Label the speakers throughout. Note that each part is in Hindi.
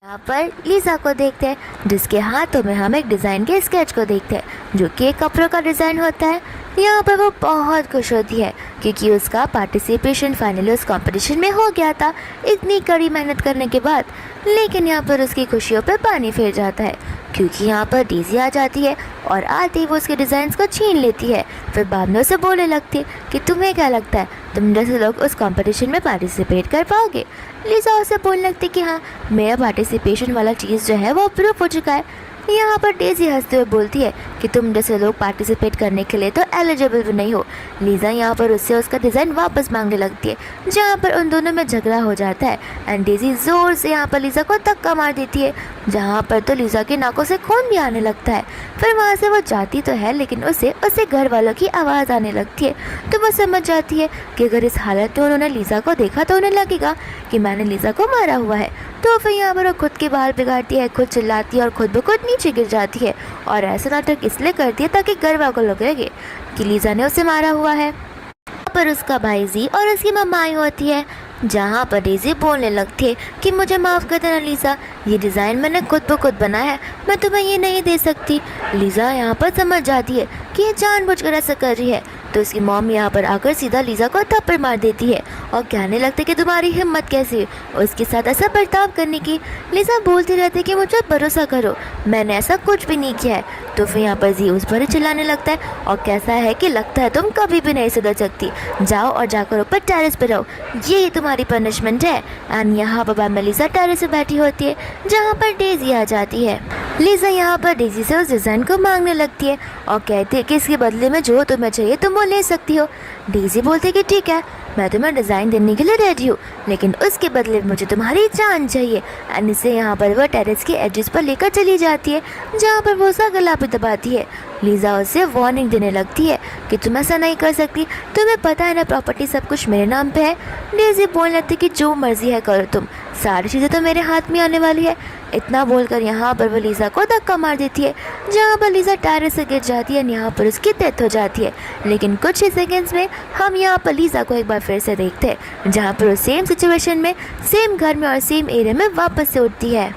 Speaker 1: यहाँ पर लीजा को देखते हैं जिसके हाथों में हम एक डिज़ाइन के स्केच को देखते हैं जो कि एक कपड़ों का डिज़ाइन होता है। यहाँ पर वो बहुत खुश होती है क्योंकि उसका पार्टिसिपेशन फाइनली उस कंपटीशन में हो गया था इतनी कड़ी मेहनत करने के बाद। लेकिन यहाँ पर उसकी खुशियों पर पानी फिर जाता है क्योंकि यहाँ पर डेज़ी आ जाती है और आते ही वो उसके डिज़ाइंस को छीन लेती है। फिर बाद में उसे बोलने लगती है कि तुम्हें क्या लगता है तुम जैसे लोग उस कंपटीशन में पार्टिसिपेट कर पाओगे। लीजा उसे बोलने लगती कि हाँ, मेरा पार्टिसिपेशन वाला चीज़ जो है वो अप्रूव हो चुका है। यहाँ पर डेज़ी हंसते हुए बोलती है कि तुम जैसे लोग पार्टिसिपेट करने के लिए तो एलिजिबल भी नहीं हो। लीजा यहाँ पर उससे उसका डिज़ाइन वापस मांगने लगती है जहाँ पर उन दोनों में झगड़ा हो जाता है एंड डेज़ी ज़ोर से यहाँ पर लीजा को धक्का मार देती है जहाँ पर तो लीजा की नाकों से खून भी आने लगता है। फिर वहाँ से वो जाती तो है लेकिन उसे घर वालों की आवाज़ आने लगती है तो वो समझ जाती है कि अगर इस हालत में उन्होंने लीजा को देखा तो उन्हें लगेगा कि मैंने लीजा को मारा हुआ है। तो फिर यहाँ पर वो खुद के बाल बिगाड़ती है, खुद चिल्लाती है और खुद ब खुद नीचे गिर जाती है और ऐसा नाटक इसलिए करती है ताकि घर वालों को लगे कि लीजा ने उसे मारा हुआ है। पर उसका भाई जी और उसकी मम्मा आई होती है जहाँ पर डेज़ी बोलने लगती है कि मुझे माफ़ कर देना लीज़ा, ये डिज़ाइन मैंने खुद ब खुद बनाया है, मैं तुम्हें ये नहीं दे सकती। लीज़ा यहाँ पर समझ जाती है कि ये जानबूझकर ऐसा कर रही है तो उसकी मॉम यहाँ पर आकर सीधा लीज़ा को थप्पड़ मार देती है और कहने लगते कि तुम्हारी हिम्मत कैसी है उसके साथ ऐसा बर्ताव करने की। लीज़ा बोलती रहती है कि मुझ पर भरोसा करो, मैंने ऐसा कुछ भी नहीं किया है। तो फिर यहाँ पर जी उस पर चिल्लाने लगता है और कैसा है कि लगता है तुम कभी भी नहीं सुधर सकती, जाओ और जाकर ऊपर टेरेस पर रहो, ये तुम्हारी पनिशमेंट है। एंड यहाँ पर मेलिसा टेरेस पर बैठी होती है जहाँ पर डेज़ी आ जाती है। लीज़ा यहाँ पर डेज़ी से उस डिज़ाइन को मांगने लगती है और कहती है कि इसके बदले में जो तुम्हें चाहिए तुम वो ले सकती हो। डेज़ी बोलती है कि ठीक है, मैं तुम्हें डिज़ाइन देने के लिए रेडी हूँ लेकिन उसके बदले में मुझे तुम्हारी जान चाहिए। एंड इसे यहाँ पर वह टेरेस के एजेस पर लेकर चली जाती है जहाँ पर वो उसका गला भी दबाती है। लीज़ा उसे वार्निंग देने लगती है कि तुम ऐसा नहीं कर सकती, तुम्हें पता है ना प्रॉपर्टी सब कुछ मेरे नाम पे है। डेज़ी बोलने लगती कि जो मर्जी है करो तुम, सारी चीज़ें तो मेरे हाथ में आने वाली है। इतना बोलकर यहाँ पर वो लीज़ा को धक्का मार देती है जहाँ पर लीज़ा टेरेस से गिर जाती है। यहाँ पर उसकी डेथ हो जाती है। लेकिन कुछ ही सेकेंड्स में हम यहाँ पर लीज़ा को एक बार फिर से देखते हैं जहाँ पर वो सेम सिचुएशन में, सेम घर में और सेम एरिया में वापस से उठती है।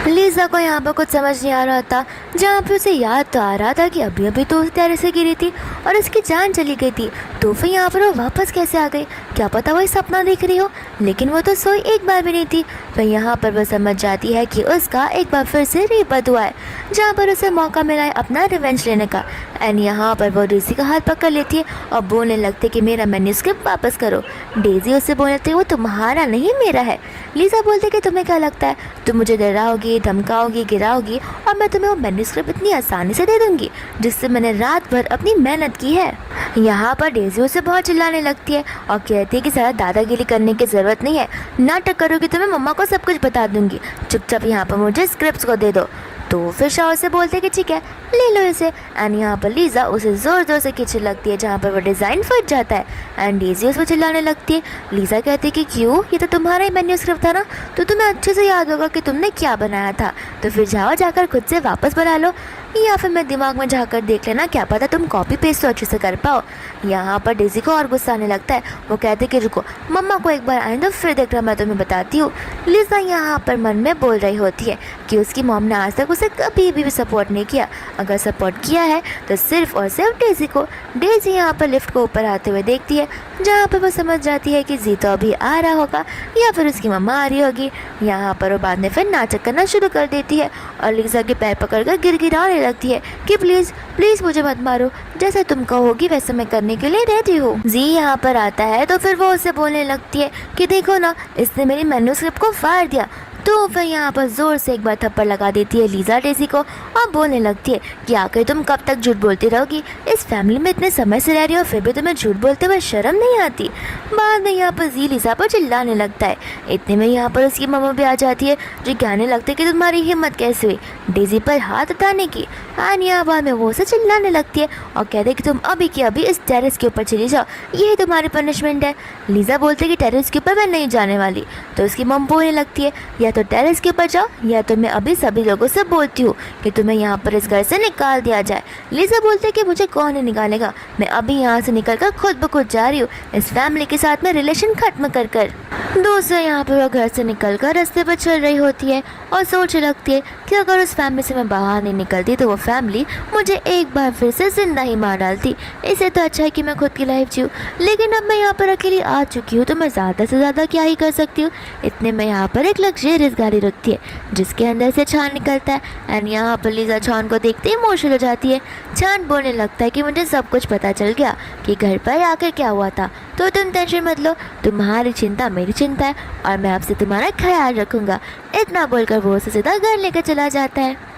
Speaker 1: लीज़ा को यहाँ पर कुछ समझ नहीं आ रहा था जहाँ पे उसे याद तो आ रहा था कि अभी अभी तो उस टेरेस से गिरी थी और उसकी जान चली गई थी, तो फिर यहाँ पर वो वापस कैसे आ गई, क्या पता वही सपना देख रही हो, लेकिन वो तो सोई एक बार भी नहीं थी। फिर यहाँ पर वो समझ जाती है कि उसका एक बार फिर से रीबर्थ हुआ है जहाँ पर उसे मौका मिला है अपना रिवेंज लेने का। एंड यहाँ पर वो डेज़ी का हाथ पकड़ लेती है और बोलने लगती है कि मेरा मैन्यूस्क्रिप्ट वापस करो। डेज़ी उससे बोलने लगती है वो तुम्हारा नहीं मेरा है। लीज़ा बोलती है कि तुम्हें क्या लगता है तुम मुझे डराओगी, धमकाओगी, गिराओगी और मैं तुम्हें वो मैन्यूस्क्रिप्ट इतनी आसानी से दे दूंगी जिससे मैंने रात भर अपनी मेहनत की है। यहाँ पर डेज़ी उसे बहुत चिल्लाने लगती है और कहती है कि ज़्यादा दादागिरी करने की ज़रूरत नहीं है, नाटक करोगी तो मैं मम्मा को सब कुछ बता दूंगी, चुपचाप यहाँ पर मुझे स्क्रिप्ट्स को दे दो। तो फिर शाह से बोलते कि ठीक है ले लो इसे। एंड यहाँ पर लीज़ा उसे ज़ोर ज़ोर से खींचने लगती है जहाँ पर वो डिज़ाइन फट जाता है एंड डेज़ी उस पर चिल्लाने लगती है। लीज़ा कहती है कि क्यों, ये तो तुम्हारा ही मैन्यूस्क्रिप्ट था ना, तो तुम्हें अच्छे से याद होगा कि तुमने क्या बनाया था, तो फिर जाओ जाकर खुद से वापस बना लो या फिर मैं दिमाग में जाकर देख लेना, क्या पता तुम कॉपी पेस्ट तो अच्छे से कर पाओ। यहाँ पर डेज़ी को और गुस्सा आने लगता है, वो कहते कि रुको मम्मा को एक बार आने दो फिर देख रहा मैं तुम्हें बताती हूँ। लीज़ा यहाँ पर मन में बोल रही होती है कि उसकी मॉम ने आज तक उसे कभी भी सपोर्ट नहीं किया, अगर सपोर्ट किया है तो सिर्फ और सिर्फ डेज़ी को। डेज़ी यहाँ पर लिफ्ट को ऊपर आते हुए देखती है जहाँ पर वो समझ जाती है कि जी तो अभी आ रहा होगा या फिर उसकी मम्मा आ रही होगी। यहाँ पर वो बाद में फिर नाटक करना शुरू कर देती है और लीज़ा के पैर पकड़कर गिड़गिड़ाने लगती है कि प्लीज़ प्लीज़ मुझे मत मारो, जैसे तुम कहोगी वैसे मैं करने के लिए रेडी हूँ। जी यहाँ पर आता है तो फिर वो उसे बोलने लगती है कि देखो ना इसने मेरी मैन्यूस्क्रिप्ट को फाड़ दिया। तो फिर यहाँ पर ज़ोर से एक बार थप्पड़ लगा देती है लीज़ा डेज़ी को और बोलने लगती है कि आखिर तुम कब तक झूठ बोलती रहोगी, इस फैमिली में इतने समय से रह रही हो फिर भी तुम्हें झूठ बोलते हुए शर्म नहीं आती। बाद में यहाँ पर जी लीज़ा पर चिल्लाने लगता है। इतने में यहाँ पर उसकी मम्मा भी आ जाती है जो कहने लगते है कि तुम्हारी हिम्मत कैसे हुई डेज़ी पर हाथ उठाने की। एंड यहाँ बाद में वो उसे चिल्लाने लगती है और कहते हैं कि तुम अभी के अभी इस टेरेस के ऊपर चली जाओ, यही तुम्हारी पनिशमेंट है। लीज़ा बोलते कि टेरेस के ऊपर मैं नहीं जाने वाली, तो उसकी मम बोलने लगती है या तो टेरेस के ऊपर जाओ या तो मैं अभी सभी लोगों से बोलती हूँ कि तुम्हें यहाँ पर इस घर से निकाल दिया जाए। लीजा बोलती है कि मुझे कौन नहीं निकालेगा, मैं अभी यहाँ से निकल कर खुद ब खुद जा रही हूँ इस फैमिली के साथ में रिलेशन खत्म कर कर। दूसरा यहाँ पर वो घर से निकल कर रास्ते पर चल रही होती है और सोचने लगती है कि अगर उस फैमिली से मैं बाहर नहीं निकलती तो वो फैमिली मुझे एक बार फिर से जिंदा ही मार डालती। इससे तो अच्छा है कि मैं खुद की लाइफ जीऊँ, लेकिन अब मैं यहाँ पर अकेली आ चुकी हूँ तो मैं ज़्यादा से ज़्यादा क्या ही कर सकती हूँ। इतने में यहाँ पर एक लग्जरियस गाड़ी रुकती है जिसके अंदर से छान निकलता है एंड यहाँ पर लीजा छान को देखते ही इमोशनल हो जाती है। छान बोलने लगता है कि मुझे सब कुछ पता चल गया कि घर पर आकर क्या हुआ था, तो तुम टेंशन मत लो, तुम्हारी चिंता मेरी चिंता है और मैं आपसे तुम्हारा ख्याल रखूँगा। इतना बोलकर वो उसे सीधा घर लेकर चला जाता है।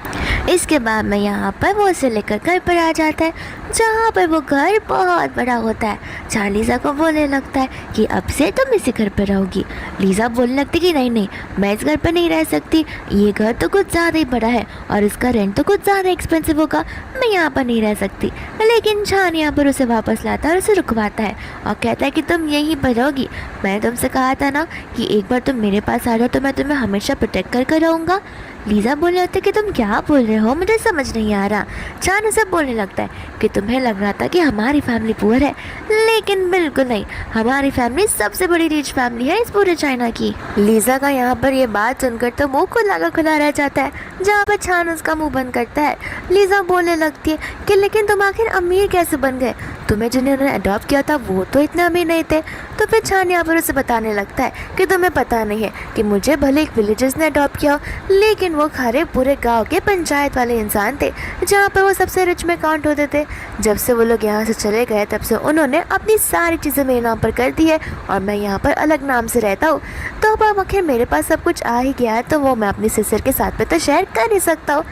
Speaker 1: इसके बाद में यहाँ पर वो उसे लेकर घर पर आ जाता है जहाँ पर वो घर बहुत बड़ा होता है। जहाँ लीज़ा को बोलने लगता है कि अब से तुम इसी घर पर रहोगी। लीज़ा बोलने लगती कि नहीं नहीं, मैं इस घर पर नहीं रह सकती, ये घर तो कुछ ज़्यादा ही बड़ा है और इसका रेंट तो कुछ ज़्यादा एक्सपेंसिव होगा, मैं यहाँ पर नहीं रह सकती। लेकिन छान यहाँ पर उसे वापस लाता है और उसे रुकवाता है और कहता है कि तुम यहीं पर रहोगी, मैंने तुमसे कहा था ना कि एक बार तुम मेरे पास आ जाओ तो मैं तुम्हें हमेशा प्रोटेक्ट कर रहूँगा। लीज़ा बोलने लगती है कि तुम क्या बोल रहे हो, मुझे समझ नहीं आ रहा। छान उसे बोलने लगता है कि तुम्हें लग रहा था कि हमारी फैमिली पुअर है, लेकिन बिल्कुल नहीं, हमारी फैमिली सबसे बड़ी रिच फैमिली है इस पूरे चाइना की। लीज़ा का यहाँ पर ये बात सुनकर तो मुंह खुला रह जाता है, जहाँ पर छान उसका मुंह बंद करता है। लीज़ा बोलने लगती है कि लेकिन तुम आखिर अमीर कैसे बन गए, तुम्हें जिन्होंने अडॉप्ट किया था वो तो इतने अमीर नहीं थे। तो फिर छान यहाँ पर उसे बताने लगता है कि तुम्हें पता नहीं है कि मुझे भले एक विलेजर्स ने अडॉप्ट किया, लेकिन वो खरे पूरे गांव के पंचायत वाले इंसान थे, जहाँ पर वो सबसे रिच में काउंट होते थे। जब से वो लोग यहाँ से चले गए तब से उन्होंने अपनी सारी चीज़ें मेरे नाम पर कर दी है और मैं यहाँ पर अलग नाम से रहता हूँ। तो अब आखिर मेरे पास सब कुछ आ ही गया है तो वो मैं अपनी सिस्टर के साथ में तो शेयर कर ही सकता हूँ।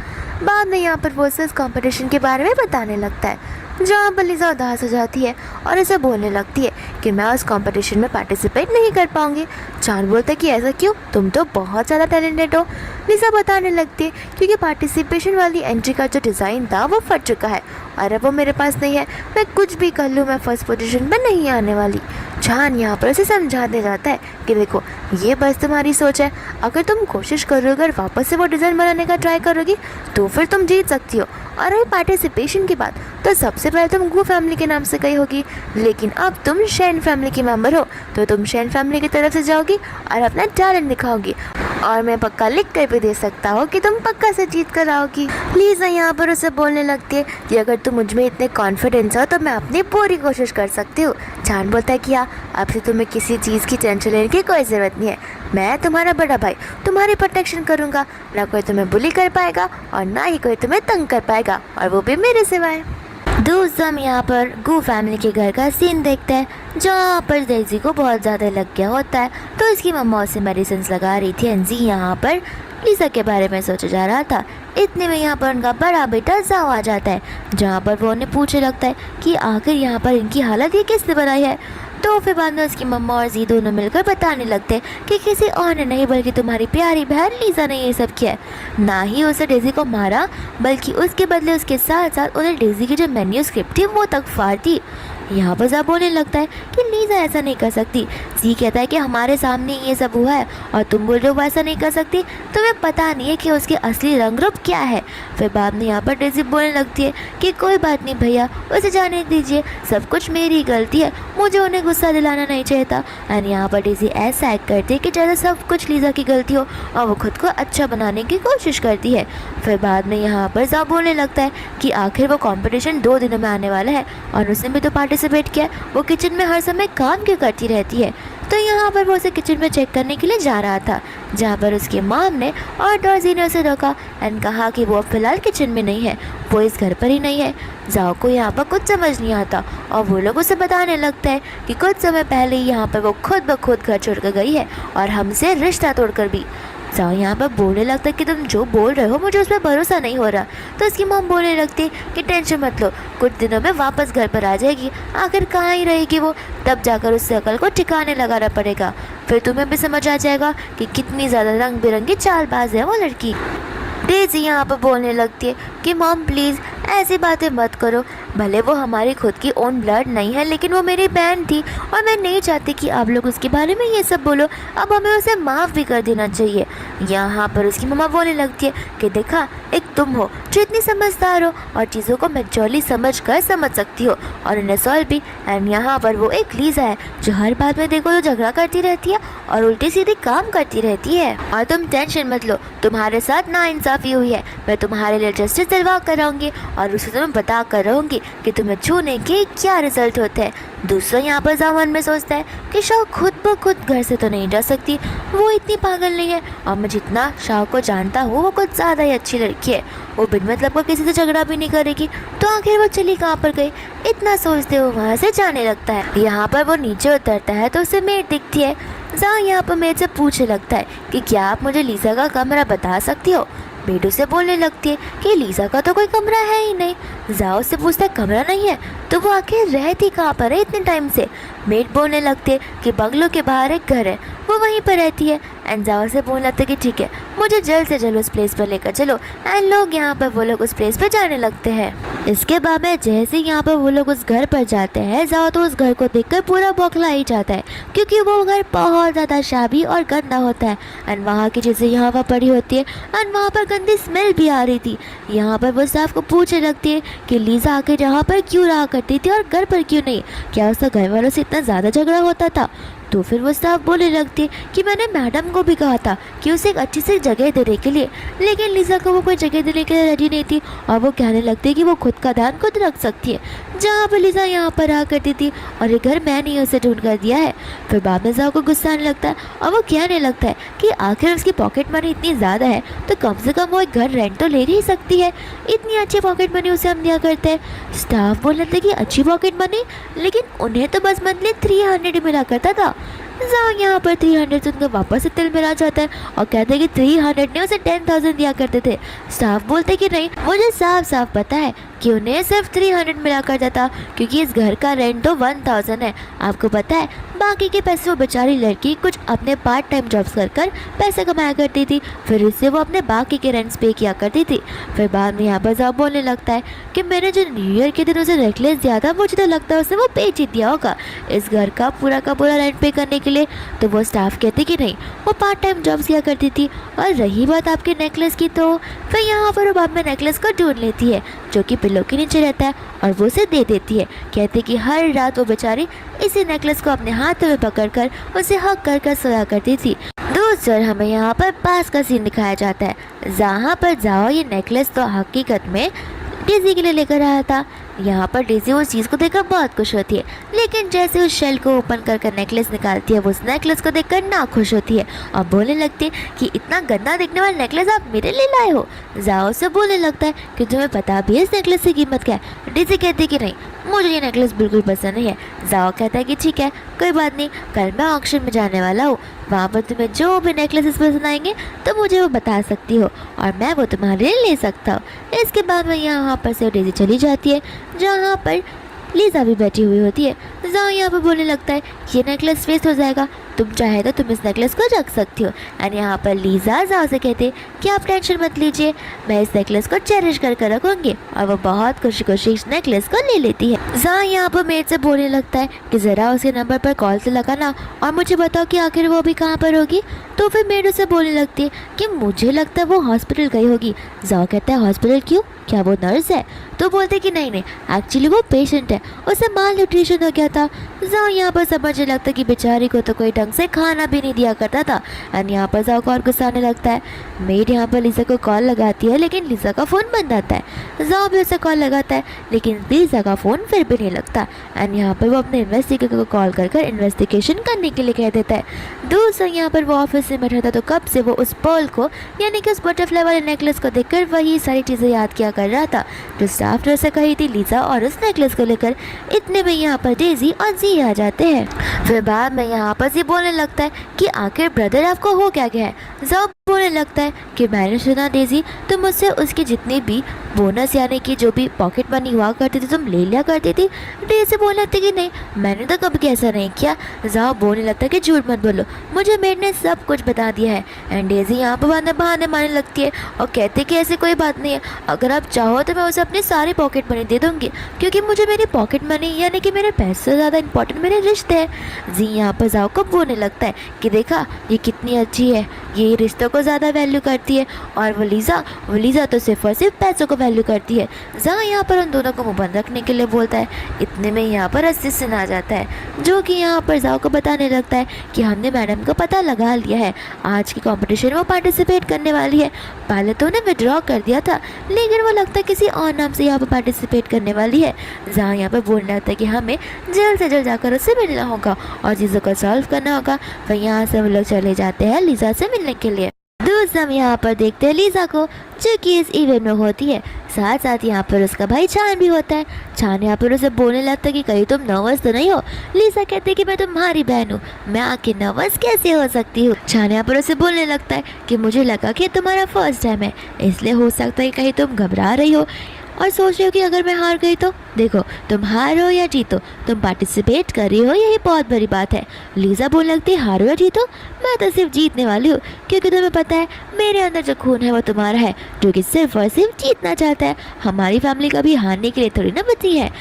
Speaker 1: बाद में यहाँ पर वो उसे इस कॉम्पिटिशन के बारे में बताने लगता है, जहाँ पर लीज़ा उदास हो जाती है और इसे बोलने लगती है कि मैं उस कंपटीशन में पार्टिसिपेट नहीं कर पाऊंगी। चान बोलता है कि ऐसा क्यों, तुम तो बहुत ज़्यादा टैलेंटेड हो। लीज़ा बताने लगती है क्योंकि पार्टिसिपेशन वाली एंट्री का जो डिज़ाइन था वो फट चुका है और अब वो मेरे पास नहीं है, मैं कुछ भी कर लूँ मैं फर्स्ट पोजीशन पर नहीं आने वाली। चान यहाँ पर उसे समझाने जाता है कि देखो ये बस तुम्हारी सोच है, अगर तुम कोशिश करोगे, अगर वापस से वो डिज़ाइन बनाने का ट्राई करोगी तो फिर तुम जीत सकती हो। और अगर पार्टिसिपेशन की बात तो सबसे पहले तुम गू फैमिली के नाम से गई होगी, लेकिन अब तुम शेन फैमिली की मेंबर हो तो तुम शेन फैमिली की तरफ से जाओगी और अपना टैलेंट दिखाओगी और मैं पक्का लिख कर भी दे सकता हूँ कि तुम पक्का से जीत कर आओगी। लीज़ा यहाँ पर उसे बोलने लगती है कि अगर तुम मुझ में इतने कॉन्फिडेंस हो तो मैं अपनी पूरी कोशिश कर सकती हूँ। चान बोलता है कि अब से तुम्हें किसी चीज़ की टेंशन लेने की कोई ज़रूरत नहीं है, मैं तुम्हारा बड़ा भाई तुम्हारी प्रोटेक्शन करूँगा, ना कोई तुम्हें बुली कर पाएगा और ना ही कोई तुम्हें तंग कर पाएगा, और वो भी मेरे सिवाय। दोस्तों हम यहाँ पर गू फैमिली के घर का सीन देखते हैं जहाँ पर डेज़ी को बहुत ज़्यादा लग गया होता है, तो इसकी मम्मा उसे मेडिसिन लगा रही थी। एंजी यहाँ पर लीज़ा के बारे में सोचा जा रहा था। इतने में यहाँ पर उनका बड़ा बेटा जाओ आ जाता है, जहाँ पर वो उन्हें पूछने लगता है कि आखिर यहाँ पर इनकी हालत ये किसने बनाई है। तो फिर बाद में उसकी मम्मा और जी दोनों मिलकर बताने लगते हैं कि किसी और ने नहीं बल्कि तुम्हारी प्यारी बहन लीज़ा ने ये सब किया है। ना ही उसे डेज़ी को मारा बल्कि उसके बदले उसके साथ साथ उन्हें डेज़ी की जो मेन्यू स्क्रिप्ट थी वो तक फाड़ दी। यहाँ पर जब बोलने लगता है कि लीज़ा ऐसा नहीं कर सकती। जी कहता है कि हमारे सामने ये सब हुआ है और तुम बोल रहे हो वो ऐसा नहीं कर सकती, तुम्हें पता नहीं है कि उसके असली रंग रूप क्या है। फिर बाद में यहाँ पर डेज़ी बोलने लगती है कि कोई बात नहीं भैया, उसे जाने दीजिए, सब कुछ मेरी गलती है, मुझे उन्हें गुस्सा दिलाना नहीं चाहिए था। एंड यहाँ पर डेज़ी ऐसा एक्ट करती है कि जैसे सब कुछ लीज़ा की गलती हो और वो खुद को अच्छा बनाने की कोशिश करती है। फिर बाद में यहाँ पर जब बोलने लगता है कि आखिर वो कंपटीशन 2 दिनों में आने वाला है और उसने भी तो पार्टिसिपेट किया, वो किचन में हर समय काम क्यों करती रहती है। तो यहाँ पर वो उसे किचन में चेक करने के लिए जा रहा था, जहाँ पर उसके मॉम ने और डॉर्जी ने उसे रोका एंड कहा कि वो फिलहाल किचन में नहीं है, वो इस घर पर ही नहीं है। जाओ को यहाँ पर कुछ समझ नहीं आता और वो लोग उसे बताने लगते हैं कि कुछ समय पहले ही यहाँ पर वो खुद ब खुद घर छोड़कर गई है और हमसे रिश्ता तोड़कर भी। जाओ यहाँ पर बोलने लगता है कि तुम जो बोल रहे हो मुझे उस पर भरोसा नहीं हो रहा। तो उसकी मॉम बोलने लगती कि टेंशन मत लो, कुछ दिनों में वापस घर पर आ जाएगी, आखिर कहाँ ही रहेगी वो, तब जाकर उससे अकल को ठिकाने लगाना पड़ेगा, फिर तुम्हें भी समझ आ जाएगा कि कितनी ज़्यादा रंग बिरंगी चालबाज है वो लड़की। डेज़ी यहाँ पर बोलने लगती है कि मॉम प्लीज़ ऐसी बातें मत करो, भले वो हमारी खुद की ओन ब्लड नहीं है लेकिन वो मेरी बहन थी और मैं नहीं चाहती कि आप लोग उसके बारे में ये सब बोलो, अब हमें उसे माफ़ भी कर देना चाहिए। यहाँ पर उसकी मम्मा बोलने लगती है कि देखा, एक तुम हो जो इतनी समझदार हो और चीज़ों को मैच्योरली समझ सकती हो और इन्हें सॉल्व भी। एंड यहाँ पर वो एक लीज़ा है जो हर बात में देखो तो झगड़ा करती रहती है और उल्टी सीधी काम करती रहती है। और तुम टेंशन मत लो, तुम्हारे साथ नाइंसाफ़ी हुई है, मैं तुम्हारे लिए जस्टिस दिलवा कर रहूँगी और उसे तुम्हें बता कर रहूँगी कि तुम्हें छूने के क्या रिजल्ट होते हैं। दूसरा यहाँ पर जामन में सोचता है कि शाह खुद ब खुद घर से तो नहीं जा सकती, वो इतनी पागल नहीं है और मैं जितना शाह को जानता हूँ वो कुछ ज़्यादा ही अच्छी लड़की है, वो बिन मतलब का किसी से झगड़ा भी नहीं करेगी, तो आखिर वो चली कहाँ पर गई। इतना सोचते हुए वहाँ से जाने लगता है। यहाँ पर वो नीचे उतरता है तो उसे मेड दिखती है। जाओ यहाँ पर मेड से पूछने लगता है कि क्या आप मुझे लीज़ा का कमरा बता सकती हो। मेड उसे बोलने लगती है कि लीज़ा का तो कोई कमरा है ही नहीं। जाओ से पूछता है कमरा नहीं है तो वो आखिर रहती कहाँ पर है इतने टाइम से। मेड बोलने लगती है कि बंगलों के बाहर एक घर है, वो वहीं पर रहती है। एंड जाओ से बोलने लगता है कि ठीक है, मुझे जल्द से जल्द उस प्लेस पर लेकर चलो। एंड लोग यहाँ पर वो लोग उस प्लेस पर जाने लगते हैं। इसके बाद में जैसे यहाँ पर वो लोग उस घर पर जाते हैं, जाओ तो उस घर को देखकर पूरा बौखला ही जाता है क्योंकि वो घर बहुत ज़्यादा शाबी और गंदा होता है। एंड वहाँ की चीज़ें यहाँ पर पड़ी होती है एंड वहाँ पर गंदी स्मेल भी आ रही थी। यहाँ पर वो स्टाफ को पूछने लगती है कि लीज़ा आकर यहाँ पर क्यों रहा करती थी और घर पर क्यों नहीं, क्या उसका घर वालों से इतना ज़्यादा झगड़ा होता था। तो फिर वो स्टाफ बोलने लगती है कि मैंने मैडम को भी कहा था कि उसे एक अच्छी सी जगह देने के लिए, लेकिन लीज़ा को वो कोई जगह देने के लिए रेडी नहीं थी और वो कहने लगती है कि वो खुद का ध्यान खुद रख सकती है। जहाँ पर लीज़ा यहाँ पर रहा करती थी और ये घर मैंने उसे ढूंढ कर दिया है। फिर बाद में जाओ को गुस्सा आने लगता है और वो कहने लगता है कि आखिर उसकी पॉकेट मनी इतनी ज़्यादा है तो कम से कम वो एक घर रेंट तो ले ही सकती है, इतनी अच्छी पॉकेट मनी उसे हम दिया करते हैं। स्टाफ बोलने लगते कि अच्छी पॉकेट मनी, लेकिन उन्हें तो बस मंथली 300 मिला करता था। जाओ यहाँ पर 300 से उनको वापस से तिल मिला जाता है और कहते हैं कि 300 ने उसे 10,000 दिया करते थे। स्टाफ बोलते कि नहीं, मुझे साफ साफ पता है कि उन्हें सिर्फ 300 मिला करता था क्योंकि इस घर का रेंट तो 1000 है। आपको पता है बाकी के पैसे वो बेचारी लड़की कुछ अपने पार्ट टाइम जॉब्स कर पैसे कमाया करती थी, फिर इससे वो अपने बाकी के रेंट्स पे किया करती थी। फिर बाद में यहाँ पर जॉब बोलने लगता है कि मैंने जो न्यू ईयर के दिन उसे नेकलेस दिया था, मुझे तो लगता है उसने वो बेच ही दिया होगा इस घर का पूरा रेंट पे करने के लिए। तो वो स्टाफ कहते कि नहीं, वो पार्ट टाइम जॉब्स किया करती थी। और रही बात आपके नेकलेस की, तो फिर यहाँ पर वो बाद में नेकलेस को ढूंढ लेती है जो कि पिल्लो के नीचे रहता है और वो उसे दे देती है। कहते कि हर रात वो बेचारी इसी नेकलेस को अपने हाथों में पकड़कर उसे हक कर सोया करती थी। दूसरा हमें यहाँ पर पास का सीन दिखाया जाता है जहाँ पर जाओ ये नेकलेस तो हकीकत में डेज़ी के लिए लेकर आया था। यहाँ पर डेज़ी उस चीज़ को देखकर बहुत खुश होती है, लेकिन जैसे उस शेल को ओपन कर नेकलेस निकालती है वो उस नेकलेस को देखकर ना खुश होती है और बोलने लगती है कि इतना गंदा दिखने वाला नेकलेस आप मेरे लिए लाए हो। जाओ से बोलने लगता है कि तुम्हें पता भी है इस नेकलेस की कीमत क्या है। डेज़ी कहती है कि नहीं, मुझे ये नेकलेस बिल्कुल पसंद नहीं है। जाओ कहता है कि ठीक है, कोई बात नहीं, कल मैं ऑक्शन में जाने वाला हूँ, वहाँ पर तुम्हें जो भी नेकलेसेस पसंद आएंगे तो मुझे वो बता सकती हो और मैं वो तुम्हारे लिए ले सकता हूँ। इसके बाद में यहाँ पर से डेज़ी चली जाती है जहाँ पर लीज़ा भी बैठी हुई होती है। जाओ यहाँ पर बोलने लगता है ये नेकलेस वेस्ट हो जाएगा, तुम चाहे तो तुम इस नेकलेस को रख सकती हो। एंड यहाँ पर लीज़ा जाओ से कहते कि आप टेंशन मत लीजिए, मैं इस नेकलेस को चेरिश कर रखूँगी। और वो बहुत खुशी इस नेकलेस को ले लेती है। जाओ यहाँ पर मेड से बोलने लगता है कि ज़रा उसके नंबर पर कॉल से लगाना और मुझे बताओ कि आखिर वो अभी कहाँ पर होगी। तो फिर मेड उसे बोलने लगती है कि मुझे लगता है वो हॉस्पिटल गई होगी। जाओ कहता है हॉस्पिटल क्यों, क्या वो नर्स है? तो बोलते कि नहीं, एक्चुअली वो पेशेंट है, उसे माल न्यूट्रिशन हो गया था। जाओ यहाँ पर समझने लगता है कि बेचारी को तो कोई ढंग से खाना भी नहीं दिया करता था। एंड यहाँ पर जाओ को और गुस्सा आने लगता है। मेड यहाँ पर लीज़ा को कॉल लगाती है लेकिन लीज़ा का फ़ोन बंद आता है। जाओ भी उसे कॉल लगाता है लेकिन लीज़ा का फ़ोन फिर भी नहीं लगता। एंड यहाँ पर वो अपने इन्वेस्टिगेटर को कॉल कर इन्वेस्टिगेशन करने के लिए कह देता है। दूसरा यहाँ पर वो ऑफिस में बैठा था तो कब से वो उस पर्ल को यानी कि उस बटरफ्लाई वाले नेकलेस को देखकर वही सारी चीज़ें याद किया कर रहा था जो स्टाफ ने उसे कही थी लीज़ा और उस नेकलेस को लेकर। इतने में यहाँ पर डेज़ी और जी आ जाते हैं। फिर बाद में यहाँ पर जी बोलने लगता है कि आखिर ब्रदर आपको हो क्या गया है। जब बोलने लगता है कि मैंने सुना डेजी तुम मुझसे उसकी जितनी भी बोनस यानी कि जो भी पॉकेट मनी हुआ करती थी तुम ले लिया करती थी। डेजी बोलने लगती कि नहीं, मैंने तो कभी ऐसा नहीं किया। जाओ बोलने लगता है कि झूठ मत बोलो, मुझे मेड ने सब कुछ बता दिया है। एंड डेजी यहाँ पर बहाने मारने लगती है और कहती कि ऐसी कोई बात नहीं है, अगर आप चाहो तो मैं उसे अपनी सारी पॉकेट मनी दे दूँगी, क्योंकि मुझे मेरी पॉकेट मनी यानी कि मेरे पैसे से ज़्यादा इंपॉर्टेंट मेरे रिश्ते हैं। जी यहाँ पर जाओ को बोलने लगता है कि देखा ये कितनी अच्छी है, ये रिश्तों को ज़्यादा वैल्यू करती है, और वो लीज़ा तो सिर्फ और सिर्फ पैसों को वैल्यू करती है। जहाँ यहाँ पर उन दोनों को मुँह बंद रखने के लिए बोलता है। इतने में यहाँ पर असिस्टेंट आ जाता है जो कि यहाँ पर जाओ को बताने लगता है कि हमने मैडम का पता लगा लिया है, आज की कंपटीशन में वो पार्टिसिपेट करने वाली है। पहले तो उन्हें विड्रॉ कर दिया था, लेकिन वो लगता है किसी और नाम से यहाँ पर पार्टिसिपेट करने वाली है। जहाँ यहाँ पर बोलना लगता है कि हमें जल्द से जल्द जाकर उससे मिलना होगा और चीज़ों को सॉल्व करना होगा। फिर यहाँ से वो लोग चले जाते हैं लीज़ा से मिलने के लिए। दोस्त हम यहाँ पर देखते हैं लीज़ा को जो कि इस इवेंट में होती है। साथ साथ यहाँ पर उसका भाई चान भी होता है। चान यहाँ पर उसे बोलने लगता है कि कहीं तुम नर्वस तो नहीं हो। लीज़ा कहती है कि मैं तुम्हारी बहन हूँ, मैं आके नर्वस कैसे हो सकती हूँ। चान यहाँ पर उसे बोलने लगता है कि मुझे लगा कि तुम्हारा फर्स्ट टाइम है, इसलिए हो सकता है कि कहीं तुम घबरा रही हो और सोच रही हो कि अगर मैं हार गई तो। देखो तुम हारो या जीतो, तुम पार्टिसिपेट कर रही हो, यही बहुत बड़ी बात है। लीज़ा बोलने लगती है हारो या जीतो, मैं तो सिर्फ जीतने वाली हूँ, क्योंकि तुम्हें पता है मेरे अंदर जो खून है वो तुम्हारा है, जो कि सिर्फ और सिर्फ जीतना चाहता है। हमारी फैमिली कभी हारने के लिए थोड़ी ना बची है।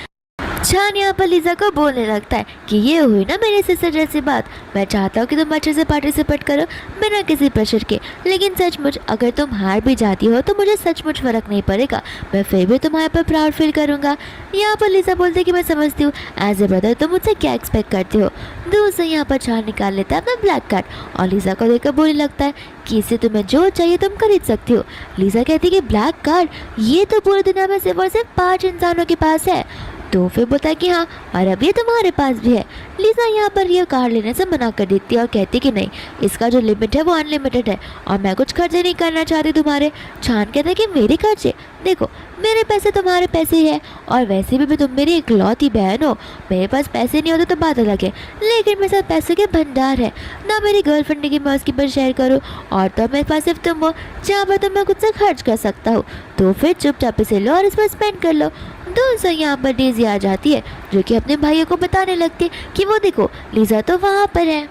Speaker 1: चान यहाँ पर लीज़ा को बोलने लगता है कि ये हुई ना मेरी सिस्टर जैसी बात, मैं चाहता हूँ कि तुम अच्छे से पार्टिसिपेट करो बिना किसी प्रेशर के, लेकिन सचमुच अगर तुम हार भी जाती हो तो मुझे सचमुच फ़र्क नहीं पड़ेगा, मैं फिर भी तुम्हारे पर प्राउड फील करूँगा। यहाँ पर लीज़ा बोलती है कि मैं समझती हूँ एज ए ब्रदर तुम मुझसे क्या एक्सपेक्ट करती हो। दूर से यहाँ पर चान निकाल लेता है अपना ब्लैक कार्ड और लीज़ा को देखकर बोलने लगता है कि इससे तुम्हें जो चाहिए तुम खरीद सकती हो। लीज़ा कहती है कि ब्लैक कार्ड, ये तो पूरी दुनिया में सिर्फ और सिर्फ 5 इंसानों के पास है। तो फिर बोलता है कि हाँ, और अब ये तुम्हारे पास भी है। लीज़ा यहाँ पर ये कार लेने से मना कर देती है और कहती कि नहीं, इसका जो लिमिट है वो अनलिमिटेड है और मैं कुछ खर्चे नहीं करना चाहती तुम्हारे। छान कहता है कि मेरे खर्चे, देखो मेरे पैसे तुम्हारे पैसे ही है, और वैसे भी तुम मेरी इकलौती बहन हो। मेरे पास पैसे नहीं होते तो बात अलग है, लेकिन मेरे साथ पैसे के भंडार है ना। मेरी गर्लफ्रेंड की मैं उसकी पर शेयर करूँ, और तो मेरे पास सिर्फ तुम हो जहाँ पर तुम मैं खुद से खर्च कर सकता हूँ। तो फिर चुपचाप इसे लो और इस पर स्पेंड कर लो। दोस्तों यहाँ पर डेजी आ जाती है जो कि अपने भाइयों को बताने लगती है कि वो देखो लीज़ा तो वहाँ पर है।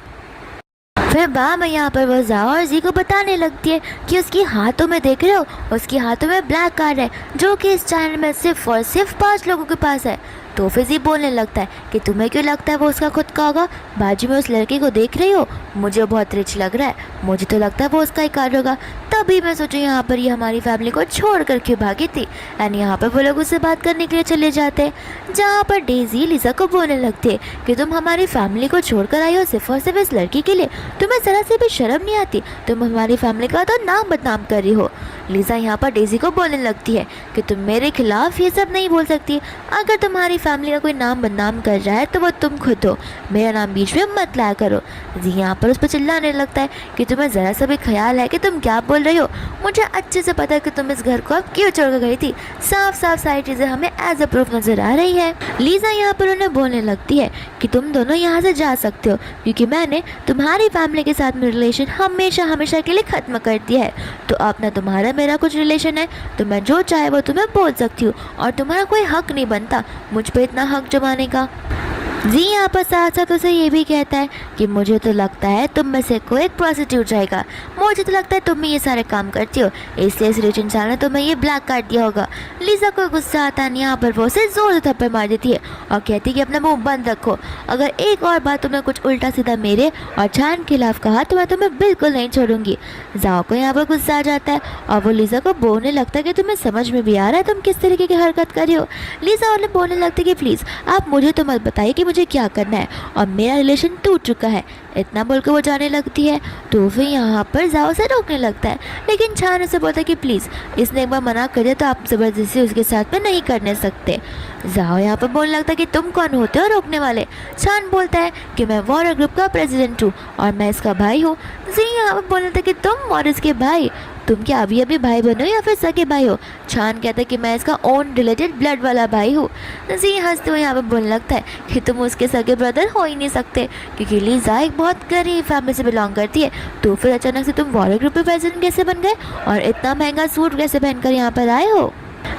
Speaker 1: फिर मैं यहाँ पर वो जाओ और जी को बताने लगती है कि उसकी हाथों में देख रहे हो, उसकी हाथों में ब्लैक कार्ड है जो कि इस चैनल में सिर्फ और सिर्फ 5 लोगों के पास है। तो फिर जी बोलने लगता है कि तुम्हें क्यों लगता है वो उसका खुद का होगा, बाजू में उस लड़के को देख रही हो, मुझे बहुत रिच लग रहा है, मुझे तो लगता है वो उसका ही कार्ड होगा। तभी मैं सोचूं यहाँ पर ये हमारी फैमिली को छोड़ कर क्यों भागी थी। एंड यहाँ पर वो लोग उससे बात करने के लिए चले जाते हैं, जहाँ पर डेजी लीज़ा को बोलने लगती है कि तुम हमारी फैमिली को छोड़ कर आई हो सिर्फ और सिर्फ इस लड़की के लिए, तुम्हें ज़रा से भी शर्म नहीं आती, तुम हमारी फैमिली का तो नाम बदनाम कर रही हो। लीज़ा यहाँ पर डेजी को बोलने लगती है कि तुम मेरे खिलाफ ये सब नहीं बोल सकती, अगर तुम्हारी फैमिली का कोई नाम बदनाम कर रहा है तो वो तुम खुद हो, मेरा नाम बीच में मत लाया करो। जी यहाँ पर उस पर चिल्लाने लगता है कि तुम्हें ज़रा सा भी ख्याल है कि तुम क्या बोल रही हो, मुझे अच्छे से पता है कि तुम इस घर को अब क्यों छोड़कर गई थी, साफ साफ सारी चीज़ें हमें एज अ प्रूफ नज़र आ रही है। लीज़ा यहाँ पर उन्हें बोलने लगती है कि तुम दोनों यहाँ से जा सकते हो, क्योंकि मैंने तुम्हारी फैमिली के साथ में रिलेशन हमेशा हमेशा के लिए ख़त्म कर दिया है। तो अब ना तुम्हारा मेरा कुछ रिलेशन है, तो मैं जो चाहे वो तुम्हें बोल सकती हूँ, और तुम्हारा कोई हक नहीं बनता मुझ पर इतना हक जमाने का। जी यहाँ पर साथ साथ उसे ये भी कहता है कि मुझे तो लगता है तुम में से कोई एक प्रोस्टिट्यूट जाएगा, मुझे तो लगता है तुम ही ये सारे काम करती हो, इसलिए इस रिच इंसान ने तुम्हें ये ब्लैक कार्ड दिया होगा। लीज़ा को गुस्सा आता है, यहाँ पर वो उसे जोर से थप्पड़ मार देती है और कहती है कि अपना मुंह बंद रखो, अगर एक और बार तुमने कुछ उल्टा सीधा मेरे और छान के खिलाफ कहा तो मैं तुम्हें बिल्कुल नहीं छोड़ूंगी। जाओ को यहाँ पर गुस्सा आ जाता है और वो लीज़ा को बोलने लगता है कि तुम्हें समझ में भी आ रहा है तुम किस तरीके की हरकत कर रही हो। लीज़ा उन्हें बोलने लगती है कि प्लीज़ आप मुझे तो मत बताइए कि मुझे क्या करना है, और मेरा रिलेशन टूट चुका है। इतना बोलकर वो जाने लगती है, तो फिर यहाँ पर जाओ से रोकने लगता है, लेकिन छान उसे बोलता है कि प्लीज़ इसने एक बार मना कर दिया तो आप ज़बरदस्ती उसके साथ में नहीं करने सकते। जाओ यहाँ पर बोलने लगता है कि तुम कौन होते हो रोकने वाले। छान बोलता है कि मैं वॉर ग्रुप का प्रेसिडेंट हूँ और मैं इसका भाई हूँ। जी यहाँ पर बोलने लगता है कि तुम और इसके भाई, तुम क्या अभी अभी भाई बनो या फिर सगे भाई हो? छान कहता है कि मैं इसका ओन रिलेटेड ब्लड वाला भाई हूँ। जी हंसते हुए यहाँ पर बोलने लगता है कि तुम उसके सगे ब्रदर हो ही नहीं सकते, क्योंकि लीजा एक बहुत गरीब फैमिली से बिलोंग करती है। तो फिर अचानक से तुम वॉर ग्रुप के प्रेसिडेंट कैसे बन गए और इतना महंगा सूट कैसे पहनकर यहाँ पर आए हो?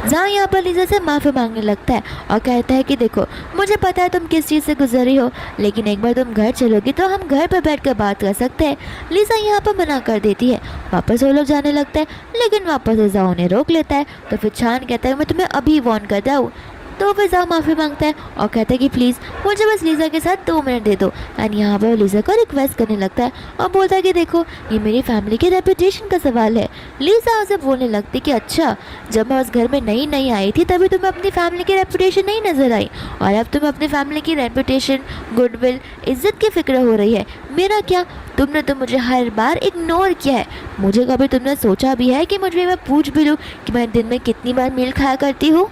Speaker 1: जहाँ यहाँ पर लीजा से माफ़ी मांगने लगता है और कहता है कि देखो, मुझे पता है तुम किस चीज़ से गुजर रही हो, लेकिन एक बार तुम घर चलोगी तो हम घर पर बैठकर बात कर सकते हैं। लीजा यहाँ पर मना कर देती है। वापस वो लोग जाने लगता है, लेकिन वापस लीजा उन्हें रोक लेता है। तो फिर छान कहता है मैं तुम्हें अभी वार्न कर दूँ। तो फिर जाओ माफ़ी मांगता है और कहता है कि प्लीज़ मुझे बस लीज़ा के साथ 2 मिनट दे दो। एंड यहाँ पर लीज़ा को रिक्वेस्ट करने लगता है और बोलता है कि देखो, ये मेरी फैमिली के रेपुटेशन का सवाल है। लीज़ा उसे बोलने लगती कि अच्छा, जब मैं उस घर में नई नई आई थी तभी तुम्हें अपनी फैमिली की रेपुटेशन नहीं नज़र आई, और अब तुम्हें अपनी फैमिली की रेपुटेशन, गुडविल, इज्जत की फिक्र हो रही है। मेरा क्या? तुमने तो मुझे हर बार इग्नोर किया है। मुझे कभी तुमने सोचा भी है कि मुझे मैं पूछ भी लूँ कि मैं दिन में कितनी बार मील खाया करती हूँ?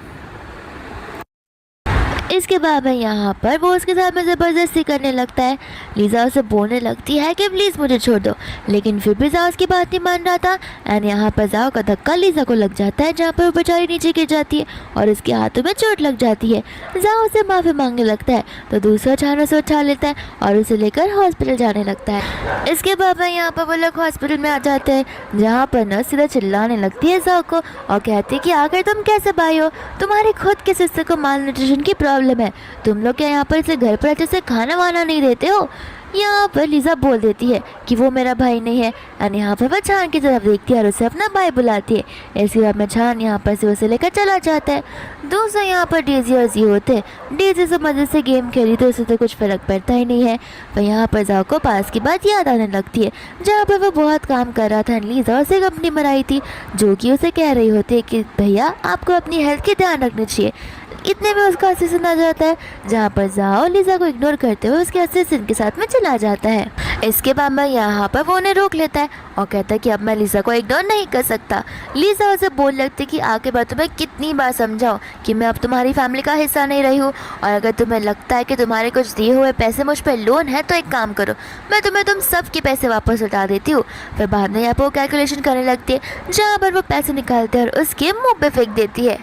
Speaker 1: इसके बाद में यहाँ पर वो उसके साथ में ज़बरदस्ती करने लगता है। लीज़ा उसे बोलने लगती है कि प्लीज़ मुझे छोड़ दो, लेकिन फिर भी जाओ उसकी बात नहीं मान रहा था। एंड यहाँ पर जाओ का धक्का लीज़ा को लग जाता है, जहाँ पर वो बेचारी नीचे गिर जाती है और उसके हाथों में चोट लग जाती है। जाओ उसे माफ़ी मांगने लगता है तो दूसरा छान उसे उठा लेता है और उसे लेकर हॉस्पिटल जाने लगता है। इसके बाद में यहाँ पर वो लोग हॉस्पिटल में आ जाते हैं, जहाँ पर नर्स सीधा चिल्लाने लगती है जाओ को और कहती है कि आखिर तुम कैसे भाई हो? तुम्हारी खुद के सिस्टर को माल न्यूट्रिशन की प्रॉब्लम है। तुम लोग क्या यहाँ पर इसे घर पर अच्छे से खाना वाना नहीं देते हो? यहाँ पर लीज़ा बोल देती है कि वो मेरा भाई नहीं है। और यहाँ पर वह छान की तरफ देखती है और उसे अपना भाई बुलाती है। इसके बाद में छान यहाँ पर से उसे लेकर चला जाता है। दूसरा यहाँ पर डेजी और जी होते हैं। डेजी से मजे से गेम खेली तो उसे तो कुछ फ़र्क पड़ता ही नहीं है। पर यहाँ पर जाओ को पास की बात याद आने लगती है, जहाँ पर वो बहुत काम कर रहा था। लीज़ा उसे कंपनी बनाई थी, जो कि उसे कह रही होती है कि भैया आपको अपनी हेल्थ की ध्यान रखनी चाहिए। इतने में उसका असिस्टेंट आ जाता है, जहाँ पर जाओ लीज़ा को इग्नोर करते हुए उसके असिस्टेंट के साथ में चला जाता है। इसके बाद में यहाँ पर वो उन्हें रोक लेता है और कहता है कि अब मैं लीज़ा को इग्नोर नहीं कर सकता। लीज़ा उसे बोल लगती कि आगे बार तुम्हें कितनी बार समझाओ कि मैं अब तुम्हारी फैमिली का हिस्सा नहीं रही हूँ, और अगर तुम्हें लगता है कि तुम्हारे कुछ दिए हुए पैसे मुझ पर लोन है तो एक काम करो, मैं तुम्हें तुम सब के पैसे वापस लौटा देती हूँ। फिर बाद में यहाँ पर वो कैलकुलेशन करने लगती है, जहाँ पर वो पैसे निकालते हैं और उसके मुँह पर फेंक देती है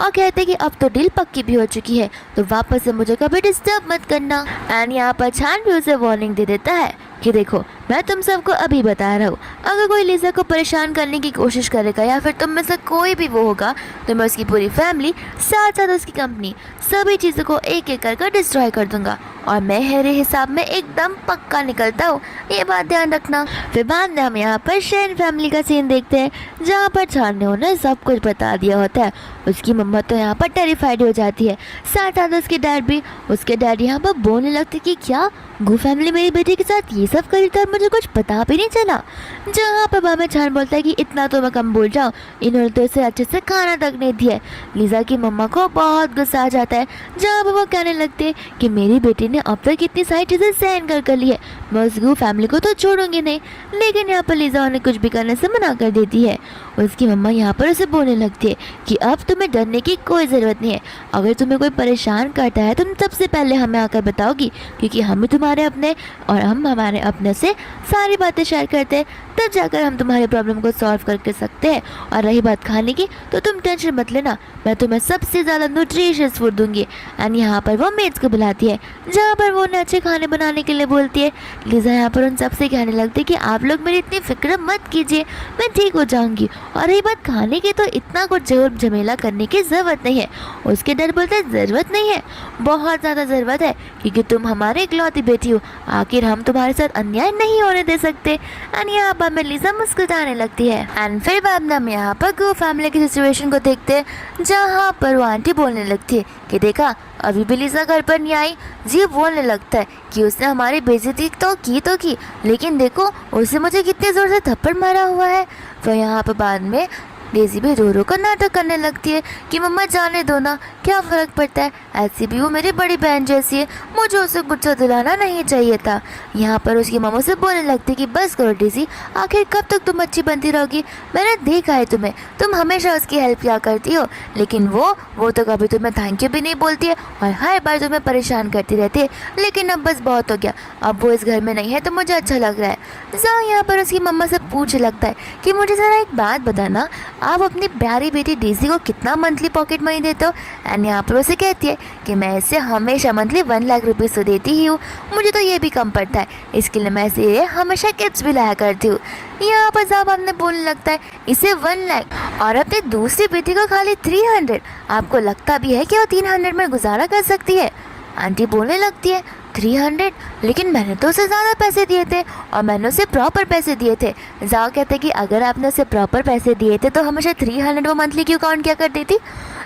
Speaker 1: और कहते हैं कि अब तो डील पक्की भी हो चुकी है, तो वापस से मुझे कभी डिस्टर्ब मत करना। एंड यहाँ पर छान भी उसे वार्निंग दे देता है कि देखो, मैं तुम सबको अभी बता रहा हूँ, अगर कोई लीज़ा को परेशान करने की कोशिश करेगा या फिर तुम में से कोई भी वो होगा, तो मैं उसकी पूरी फैमिली, साथ साथ उसकी कंपनी, सभी चीज़ों को एक एक कर डिस्ट्रॉय कर दूंगा। और मैं मेरे हिसाब में एकदम पक्का निकलता हूँ, ये बात ध्यान रखना। फिर बाद में हम यहाँ पर शेन फैमिली का सीन देखते हैं, जहाँ पर छान ने उन्हें सब कुछ बता दिया होता है। उसकी मम्मा तो यहाँ पर टेरिफाइड हो जाती है, साथ साथ उसके डैड भी। उसके डैड यहाँ पर बोलने लगते कि क्या गो फैमिली मेरी बेटी के साथ ये सब करी था, मुझे कुछ पता भी नहीं चला। जहाँ पर बाबा छान बोलता है कि इतना तो मैं कम बोल जाऊँ, इन्होंने तो इसे अच्छे से खाना तक नहीं दिया। लीज़ा की मम्मा को बहुत गुस्सा आ जाता है, जहाँ पर वो कहने लगते हैं कि मेरी बेटी ने अब तक इतनी सारी चीज़ें सहन कर ली है, मैं उस गो फैमिली को तो छोड़ूंगी नहीं। लेकिन यहाँ पर लीज़ा उन्हें कुछ भी करने से मना कर देती है। उसकी मम्मा यहाँ पर उसे बोलने लगती है कि अब तुम्हें डरने की कोई ज़रूरत नहीं है, अगर तुम्हें कोई परेशान करता है तुम सबसे पहले हमें आकर बताओगी, क्योंकि हम तुम्हारे अपने और हम हमारे अपने से सारी बातें शेयर करते हैं, तब जाकर हम तुम्हारे प्रॉब्लम को सॉल्व करके सकते हैं। और रही बात खाने की, तो तुम टेंशन मत लेना, मैं तुम्हें सबसे ज़्यादा न्यूट्रिशियस फूड दूंगी। एंड यहाँ पर वो मेड्स को बुलाती है, जहाँ पर वो उन्हें अच्छे खाने बनाने के लिए बोलती है। लीज़ा यहाँ पर उन सबसे कहने लगती है कि आप लोग मेरी इतनी फिक्र मत कीजिए, मैं ठीक हो जाऊँगी। और रही बात खाने की, तो इतना कुछ झमेला करने की ज़रूरत नहीं है। उसके डर बोलते हैं ज़रूरत नहीं है, बहुत ज़्यादा ज़रूरत है, क्योंकि तुम हमारे इकलौती बेटी हो, आखिर हम तुम्हारे साथ अन्याय नहीं होने दे सकते। एंड यहाँ पर मैं लीज़ा मुस्कुराने लगती है। एंड फिर बाद में हम यहाँ पर गो फैमिली की सिचुएशन को देखते हैं, जहाँ पर वो आंटी बोलने लगती है कि देखा, अभी भी लीज़ा घर पर नहीं आई। जी बोलने लगता है कि उसने हमारी बेइज्जती तो की, लेकिन देखो उसे मुझे कितने ज़ोर से थप्पड़ मारा हुआ है। तो यहाँ पर बाद में डेजी भी रो रो कर नाटक करने लगती है कि मम्मा जाने दो ना, क्या फ़र्क पड़ता है, ऐसी भी वो मेरी बड़ी बहन जैसी है, मुझे उसे गुस्सा दिलाना नहीं चाहिए था। यहाँ पर उसकी मम्मा से बोलने लगती कि बस करो डेजी, आखिर कब तक तुम अच्छी बनती रहोगी, मैंने देखा है तुम्हें, तुम हमेशा उसकी हेल्प किया करती हो, लेकिन वो तो कभी तुम्हें थैंक यू भी नहीं बोलती है और हर बार तुम्हें परेशान करती रहती है। लेकिन अब बस बहुत हो गया, अब वो इस घर में नहीं है तो मुझे अच्छा लग रहा है। ज़ाओ यहाँ पर उसकी मम्मा से पूछने लगता है कि मुझे ज़रा एक बात बताना, आप अपनी प्यारी बेटी डेजी को कितना मंथली पॉकेट मनी देते हो? एंड यहाँ पर उसे कहती है कि मैं इसे हमेशा मंथली 1 लाख रुपीज़ तो देती ही हूँ, मुझे तो ये भी कम पड़ता है, इसके लिए मैं इसे हमेशा गिफ्ट्स भी लाया करती हूँ। यहाँ पर साहब हमने बोलने लगता है इसे 1 लाख और अपनी दूसरी बेटी को खाली 300, आपको लगता भी है कि वो 300 में गुजारा कर सकती है? आंटी बोलने लगती है 300, लेकिन मैंने तो उसे ज़्यादा पैसे दिए थे और मैंने उसे प्रॉपर पैसे दिए थे। ज़ाओ कहते कि अगर आपने उसे प्रॉपर पैसे दिए थे तो हमेशा 300 वो मंथली क्यों काउंट किया करती थी?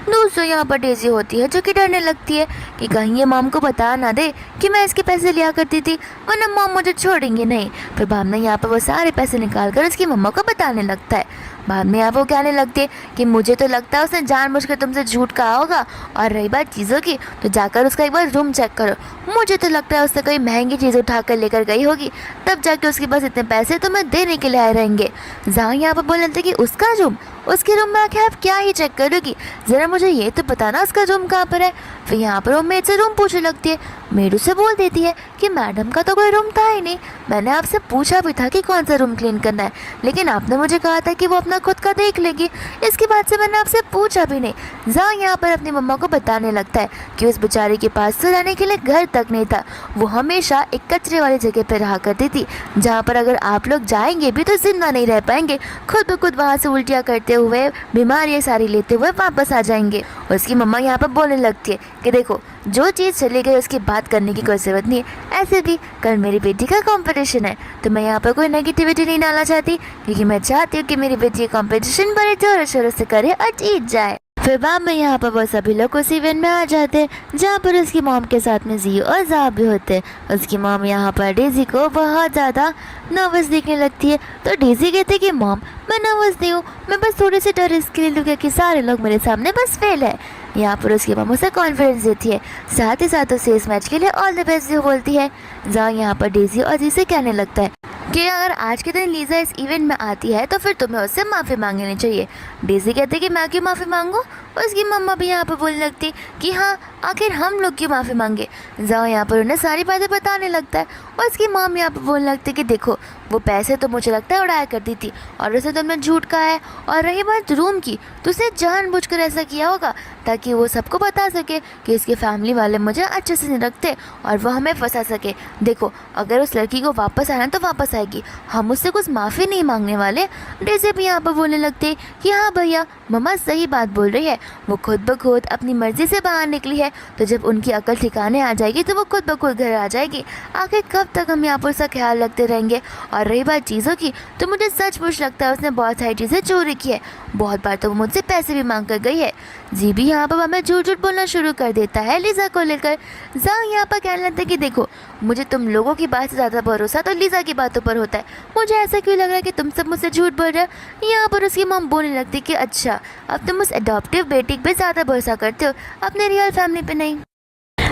Speaker 1: दूसरों यहाँ पर डेजी होती है जो कि डरने लगती है कि कहीं ये मॉम को बता ना दे कि मैं इसके पैसे लिया करती थी, वरना मॉम मुझे छोड़ेंगे नहीं। फिर भावना यहाँ पर वो सारे पैसे निकाल कर उसकी मम्मा को बताने लगता है। बाद में यहाँ वो कहने लगती है कि मुझे तो लगता है उसने जानबूझकर तुमसे झूठ कहा होगा, और रही बात चीज़ों की तो जाकर उसका एक बार रूम चेक करो, मुझे तो लगता है उसने कोई महंगी चीज़ उठा कर लेकर गई होगी, तब जाके उसके पास इतने पैसे तुम्हें देने के लिए आए रहेंगे। ज़ाओ यहाँ पर बोल रहे थे कि उसका रूम, उसके रूम में आके आप क्या ही चेक करोगी, ज़रा मुझे ये तो बताना उसका रूम कहाँ पर है। फिर यहाँ पर वो मेड से रूम पूछने लगती है, मेड उसे बोल देती है कि मैडम का तो कोई रूम था ही नहीं, मैंने आपसे पूछा भी था कि कौन सा रूम क्लीन करना है, लेकिन आपने मुझे कहा था कि वो अपना खुद का देख लेगी, इसके बाद से मैंने आपसे पूछा भी नहीं। ज़ाओ यहाँ पर अपनी मम्मा को बताने लगता है कि उस बेचारी के पास तो रहने के लिए घर तक नहीं था, वो हमेशा एक कचरे वाली जगह पर रहा करती थी, जहाँ पर अगर आप लोग जाएंगे भी तो जिंदा नहीं रह पाएंगे, खुद ब खुद वहाँ से उल्टियाँ करते हुए बीमारियाँ सारी लेते हुए वापस आ जाएंगे। उसकी मम्मा यहाँ पर बोलने लगती है कि देखो, जो चीज़ चली गई उसकी बात करने की कोई ज़रूरत नहीं है, ऐसे भी कल मेरी बेटी का कंपटीशन है, तो मैं यहाँ पर कोई नेगेटिविटी नहीं डालना चाहती, क्योंकि मैं चाहती हूँ कि मेरी बेटी ये कंपटीशन बड़े जोरों शोरों से करे और जीत जाए। फिर बाद में यहाँ पर वो सभी लोग उस इवेंट में आ जाते हैं जहाँ पर उसकी मॉम के साथ में जी और ज़ाओ भी होते हैं। उसकी मॉम यहाँ पर डेजी को बहुत ज़्यादा नर्वस दिखने लगती है, तो डेजी कहते कि मॉम मैं नर्वस नहीं हूँ, मैं बस थोड़ी सी डर इसके लिए क्योंकि सारे लोग मेरे सामने बस फेल है। यहाँ पर उसकी मॉम उसे कॉन्फिडेंस देती है, साथ ही साथ उसे इस मैच के लिए ऑल द बेस्ट बोलती है। ज़ाओ यहाँ पर डेजी और जी से कहने लगता है कि अगर आज के दिन लीज़ा इस इवेंट में आती है तो फिर तुम्हें उससे माफ़ी मांगनी चाहिए। डेजी कहते कि मैं क्यों माफ़ी मांगूँ? उसकी मम्मा भी यहाँ पर बोलने लगती कि हाँ, आखिर हम लोग क्यों माफ़ी मांगे। ज़ाओ यहाँ पर उन्हें सारी बातें बताने लगता है और उसकी मॉम यहाँ पर बोलने लगती कि देखो, वो पैसे तो मुझे लगता है उड़ाया करती थी और उसे तुमने झूठ कहा है, और रही बात रूम की तो उसने जानबूझकर ऐसा किया होगा ताकि वो सबको बता सके कि इसके फैमिली वाले मुझे अच्छे से नहीं रखते और वो हमें फंसा सके। देखो, अगर उस लड़की को वापस आना तो वापस आएगी, हम उससे कुछ माफ़ी नहीं मांगने वाले। डेजी भी यहाँ पर बोलने लगते कि हाँ भैया, मम्मा सही बात बोल रही है, वो खुद ब खुद अपनी मर्ज़ी से बाहर निकली है, तो जब उनकी अकल ठिकाने आ जाएगी तो वो खुद ब खुद घर आ जाएगी। आखिर कब तक हम यहाँ पर उसका ख्याल रखते रहेंगे? और रही बात चीज़ों की तो मुझे सचमुच लगता है उसने बहुत सारी चीज़ें चोरी की है, बहुत बार तो वो मुझसे पैसे भी मांग कर गई है। जी भी यहाँ पर हमें झूठ झूठ बोलना शुरू कर देता है लीज़ा को लेकर। ज़ाओ यहाँ पर कहने लगता है कि देखो, मुझे तुम लोगों की बात से ज़्यादा भरोसा तो लीज़ा की बातों पर होता है, मुझे ऐसा क्यों लग रहा है कि तुम सब मुझसे झूठ बोल रहे हो। यहाँ पर उसकी मॉम बोलने लगती कि अच्छा, अब तुम उस अडॉप्टिव बेटी पे ज़्यादा भरोसा करते हो, अपने रियल फैमिली पे नहीं।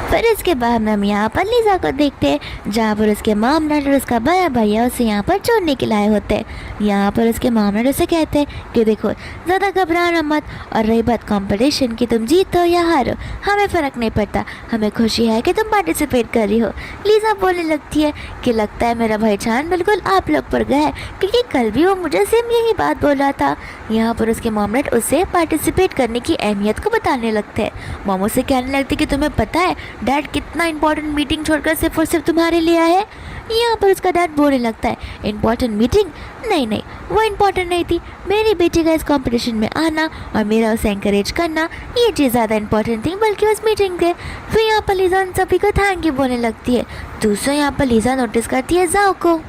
Speaker 1: फिर इसके बाद में हम यहाँ पर लीज़ा को देखते हैं जहाँ पर उसके माम डैड और उसका बड़ा भैया उसे यहाँ पर छोड़ने के लाए होते हैं। यहाँ पर उसके माम डैड उसे कहते हैं कि देखो, ज़्यादा घबराना मत, और रही बात कंपटीशन की, तुम जीतो या हारो हमें फ़र्क नहीं पड़ता, हमें खुशी है कि तुम पार्टिसिपेट कर रही हो। लीज़ा बोलने लगती है कि लगता है मेरा भाईजान बिल्कुल आप लोग पर गया है, क्योंकि कल भी वो मुझे सेम यही बात बोल रहा था। यहाँ पर उसके माम डैड उसे पार्टिसिपेट करने की अहमियत को बताने लगते हैं। मामू से कहने लगती कि तुम्हें पता है डैड कितना इंपॉर्टेंट मीटिंग छोड़कर सिर्फ और सिर्फ तुम्हारे लिए आया है। यहाँ पर उसका डैड बोलने लगता है इंपॉर्टेंट मीटिंग? नहीं, वो इंपॉर्टेंट नहीं थी, मेरी बेटी का इस कंपटीशन में आना और मेरा उसे एंकरेज करना, ये चीज़ ज़्यादा इंपॉर्टेंट थी बल्कि उस मीटिंग थे। फिर यहाँ पर लीज़ा उन सभी को थैंक यू बोलने लगती है। दूसरा यहाँ पर लीज़ा नोटिस करती है ज़ाओ को,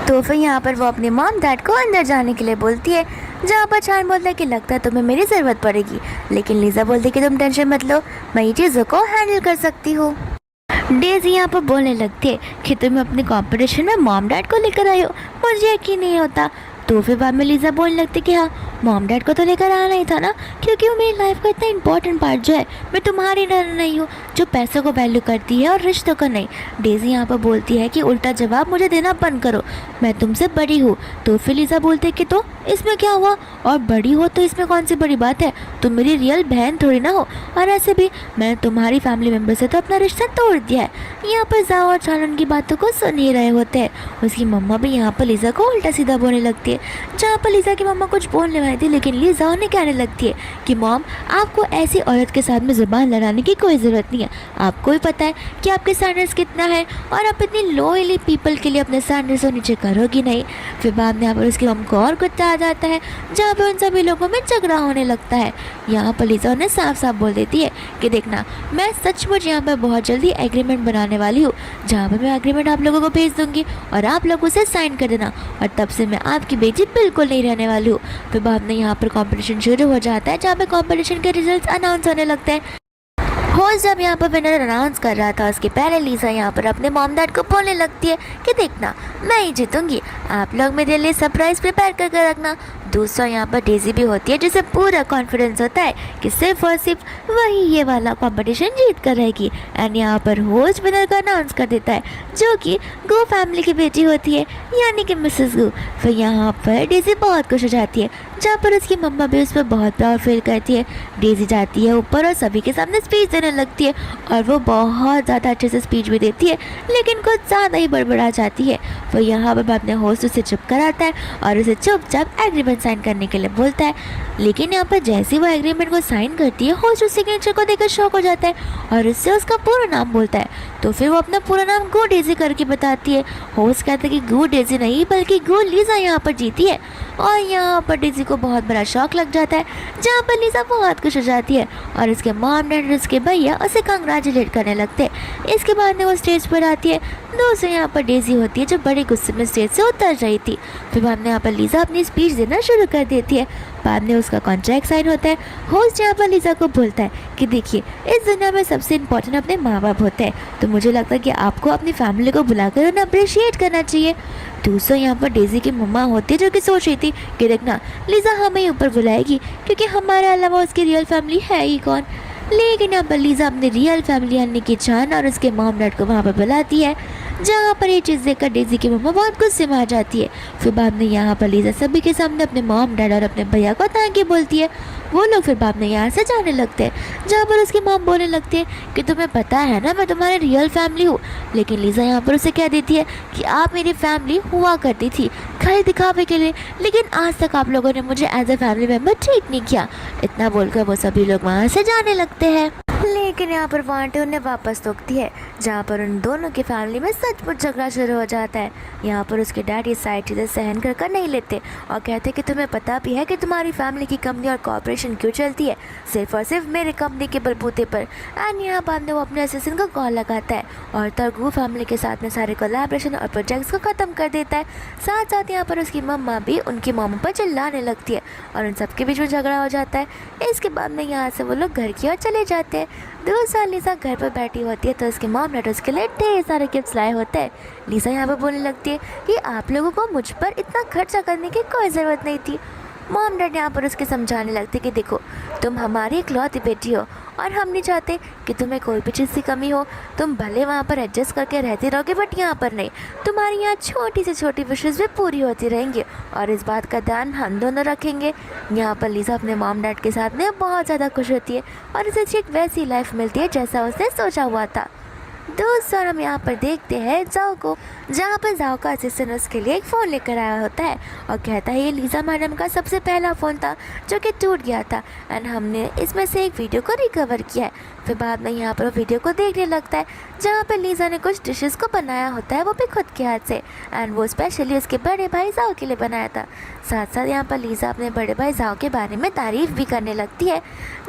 Speaker 1: तो फिर यहाँ पर वो अपने मॉम डैड को अंदर जाने के लिए बोलती है, जहाँ पर चान बोलता है कि लगता है तुम्हें मेरी ज़रूरत पड़ेगी, लेकिन लीज़ा बोलती है कि तुम टेंशन मत लो, मैं ये चीज़ों को हैंडल कर सकती हूँ। डेजी यहाँ पर बोलने लगती है कि तुम अपने कंपटीशन में मॉम डैड को लेकर आए हो, मुझे यकीन नहीं होता। तो फिर बाद में लीज़ा बोलने लगती कि हाँ, मॉम डैड को तो लेकर आना ही था ना, क्योंकि वो मेरी लाइफ का इतना इंपॉर्टेंट पार्ट जो है, मैं तुम्हारी ननद नहीं हूँ जो पैसों को वैल्यू करती है और रिश्तों को नहीं। डेज़ी यहाँ पर बोलती है कि उल्टा जवाब मुझे देना बंद करो, मैं तुमसे बड़ी हूँ। तो फिर लिज़ा बोलते है कि तो इसमें क्या हुआ, और बड़ी हो तो इसमें कौन सी बड़ी बात है, तुम मेरी रियल बहन थोड़ी ना हो, और ऐसे भी मैंने तुम्हारी फैमिली मेम्बर से तो अपना रिश्ता तोड़ दिया है। यहाँ पर जाओ और चालन की बातों को सुन ही रहे होते हैं। उसकी मम्मा भी यहाँ पर लिज़ा को उल्टा सीधा बोलने लगती है। जहाँ पर लिज़ा की मम्मा कुछ बोलने वाली थी, लेकिन लिज़ा उन्हें कहने लगती है कि मॉम, आपको ऐसी औरत के साथ में ज़ुबान लड़ाने की कोई ज़रूरत नहीं है। आपको भी पता है कि आपके स्टैंडर्ड्स कितना है, और आप इतनी लोयली पीपल के लिए अपने स्टैंडर्ड्स को नीचे करोगी नहीं। फिर बाद में यहाँ पर उसकी मम्मा को और गुस्सा आ जाता है, जहाँ पर उन सभी लोगों में झगड़ा होने लगता है। यहाँ पर लिज़ा उन्हें साफ साफ बोल देती है कि देखना, मैं सचमुच यहाँ पर बहुत जल्दी एग्रीमेंट बनाने वाली हूँ, जहाँ पर मैं एग्रीमेंट आप लोगों को भेज दूँगी और आप लोग उसे साइन कर देना, और तब से मैं आपकी बेटी बिल्कुल नहीं रहने वाली हूँ। फिर बाद में यहाँ पर कंपटीशन शुरू हो जाता है, जहाँ पर कंपटीशन के रिजल्ट्स अनाउंस होने लगते हैं। होस्ट जब यहाँ पर विनर अनाउंस कर रहा था, उसके पहले लिज़ा यहाँ पर अपने मॉम डैड को बोलने लगती है कि देखना, मैं ही जीतूंगी, आप लोग मेरे लिए सरप्राइज़ प्रिपेयर करके रखना। दूसरा यहाँ पर डेज़ी भी होती है, जिसे पूरा कॉन्फिडेंस होता है कि सिर्फ और सिर्फ वही ये वाला कंपटीशन जीत कर रहेगी। एंड यहाँ पर होस्ट विनर को अनाउंस कर देता है, जो कि गो फैमिली की बेटी होती है, यानी कि मिसेस गो। फिर यहाँ पर डेज़ी बहुत खुश हो जाती है, जहाँ पर उसकी मम्मा भी उस पर बहुत प्राउड फील करती है। डेज़ी जाती है ऊपर और सभी के सामने स्पीच देने लगती है, और वो बहुत ज़्यादा अच्छे से स्पीच भी देती है, लेकिन कुछ ज़्यादा ही बड़बड़ा जाती है। फिर यहाँ पर अपने होस्ट उसे चुप कराता है और उसे चुपचाप एग्रीमेंट साइन करने के लिए बोलता है। लेकिन यहाँ पर जैसे वो एग्रीमेंट को साइन करती है, होस्ट उस सिग्नेचर को देखकर शॉक हो जाता है और उससे उसका पूरा नाम बोलता है। तो फिर वो अपना पूरा नाम गो डेज़ी करके बताती है। होस्ट कहता है कि गो डेज़ी नहीं, बल्कि गो लिज़ा यहाँ पर जीती है। और यहाँ पर डेज़ी को बहुत बड़ा शॉक लग जाता है, जहाँ पर लिज़ा बहुत खुश हो जाती है और उसके मॉम डैड उसके भैया उसे कंग्रेचुलेट करने लगते हैं। इसके बाद में वो स्टेज पर आती है। दूसरे यहाँ पर डेज़ी होती है, जो बड़े गुस्से में स्टेज से उतर रही थी। फिर बाद में यहाँ पर लिज़ा अपनी स्पीच देना शुरू कर देती है। बाद में उसका कॉन्ट्रैक्ट साइन होता है। होस्ट यहाँ पर लिज़ा को बोलता है कि देखिए, इस दुनिया में सबसे इम्पोर्टेंट अपने माँ बाप होते हैं, तो मुझे लगता है कि आपको अपनी फैमिली को बुलाकर उन्हें अप्रिशिएट करना चाहिए। दूसरा यहाँ पर डेज़ी की मम्मा होती है, जो कि सोच रही थी कि देखना, लिज़ा हमें ऊपर बुलाएगी, क्योंकि हमारे अलावा उसकी रियल फैमिली है ही कौन। लेकिन यहाँ पर लिज़ा अपनी रियल फैमिली यानी कि चान और उसके मॉम डैड को वहाँ पर बुलाती है, जहाँ पर ये चीज़ देखकर डेज़ी की मम्मा बहुत गुस्से में आ जाती है। फिर बाद में यहाँ पर लिज़ा सभी के सामने अपने मॉम डैड और अपने भैया को थैंक यू बोलती है। वो लोग फिर बाद में यहाँ से जाने लगते हैं, जहाँ पर उसकी मॉम बोलने लगती है कि तुम्हें पता है ना, मैं तुम्हारी रियल फैमिली हूँ। लेकिन लिज़ा यहाँ पर उसे कह देती है कि आप मेरी फैमिली हुआ करती थी खाली दिखावे के लिए, लेकिन आज तक आप लोगों ने मुझे as a family member treat नहीं किया। इतना बोलकर वो सभी लोग वहाँ से जाने लगते हैं। लेकिन यहाँ पर वांटे उन्हें वापस रोकती है, जहाँ पर उन दोनों की फैमिली में सचमुच झगड़ा शुरू हो जाता है। यहाँ पर उसके डैड ये सारी चीज़ें सहन कर नहीं लेते और कहते कि तुम्हें पता भी है कि तुम्हारी फैमिली की कंपनी और कॉर्पोरेशन क्यों चलती है, सिर्फ और सिर्फ मेरे कंपनी के बलबूते पर। एंड यहाँ बाद में वो अपने असिस्टेंट को कॉल लगाता है और तरगू फैमिली के साथ में सारे कोलैबोरेशन और प्रोजेक्ट्स को ख़त्म कर देता है। साथ साथ यहाँ पर उसकी मम्मा भी उनकी मॉम पर चिल्लाने लगती है और उन सबके बीच में झगड़ा हो जाता है। इसके बाद में यहाँ से वो लोग घर की ओर चले जाते हैं। दूसरा लिज़ा घर पर बैठी होती है, तो उसके मॉम डैड उसके लिए ढेर सारे गिफ्ट्स लाए होते हैं। लिज़ा यहाँ पर बोलने लगती है कि आप लोगों को मुझ पर इतना खर्चा करने की कोई ज़रूरत नहीं थी। मॉम डैड यहाँ पर उसके समझाने लगते कि देखो, तुम हमारी इकलौती बेटी हो और हम नहीं चाहते कि तुम्हें कोई भी चीज़ की कमी हो। तुम भले वहाँ पर एडजस्ट करके रहते रहोगे, बट यहाँ पर नहीं। तुम्हारी यहाँ छोटी से छोटी विशेज़ भी पूरी होती रहेंगी और इस बात का ध्यान हम दोनों रखेंगे। यहाँ पर लिज़ा अपने मॉम डैड के साथ में बहुत ज़्यादा खुश होती है और उसे ठीक वैसी लाइफ मिलती है जैसा उसने सोचा हुआ था। दोस्तों, हम यहाँ पर देखते हैं जाओ को, जहाँ पर जाओ का असिस्टेंट उसके लिए एक फ़ोन लेकर आया होता है और कहता है ये लिज़ा मैडम का सबसे पहला फ़ोन था जो कि टूट गया था एंड हमने इसमें से एक वीडियो को रिकवर किया है। फिर बाद में यहाँ पर वो वीडियो को देखने लगता है, जहाँ पर लिज़ा ने कुछ डिशेस को बनाया होता है, वो भी खुद के हाथ से, एंड वो स्पेशली उसके बड़े भाई जाओ के लिए बनाया था। साथ साथ यहाँ पर लिज़ा अपने बड़े भाई जाओ के बारे में तारीफ़ भी करने लगती है।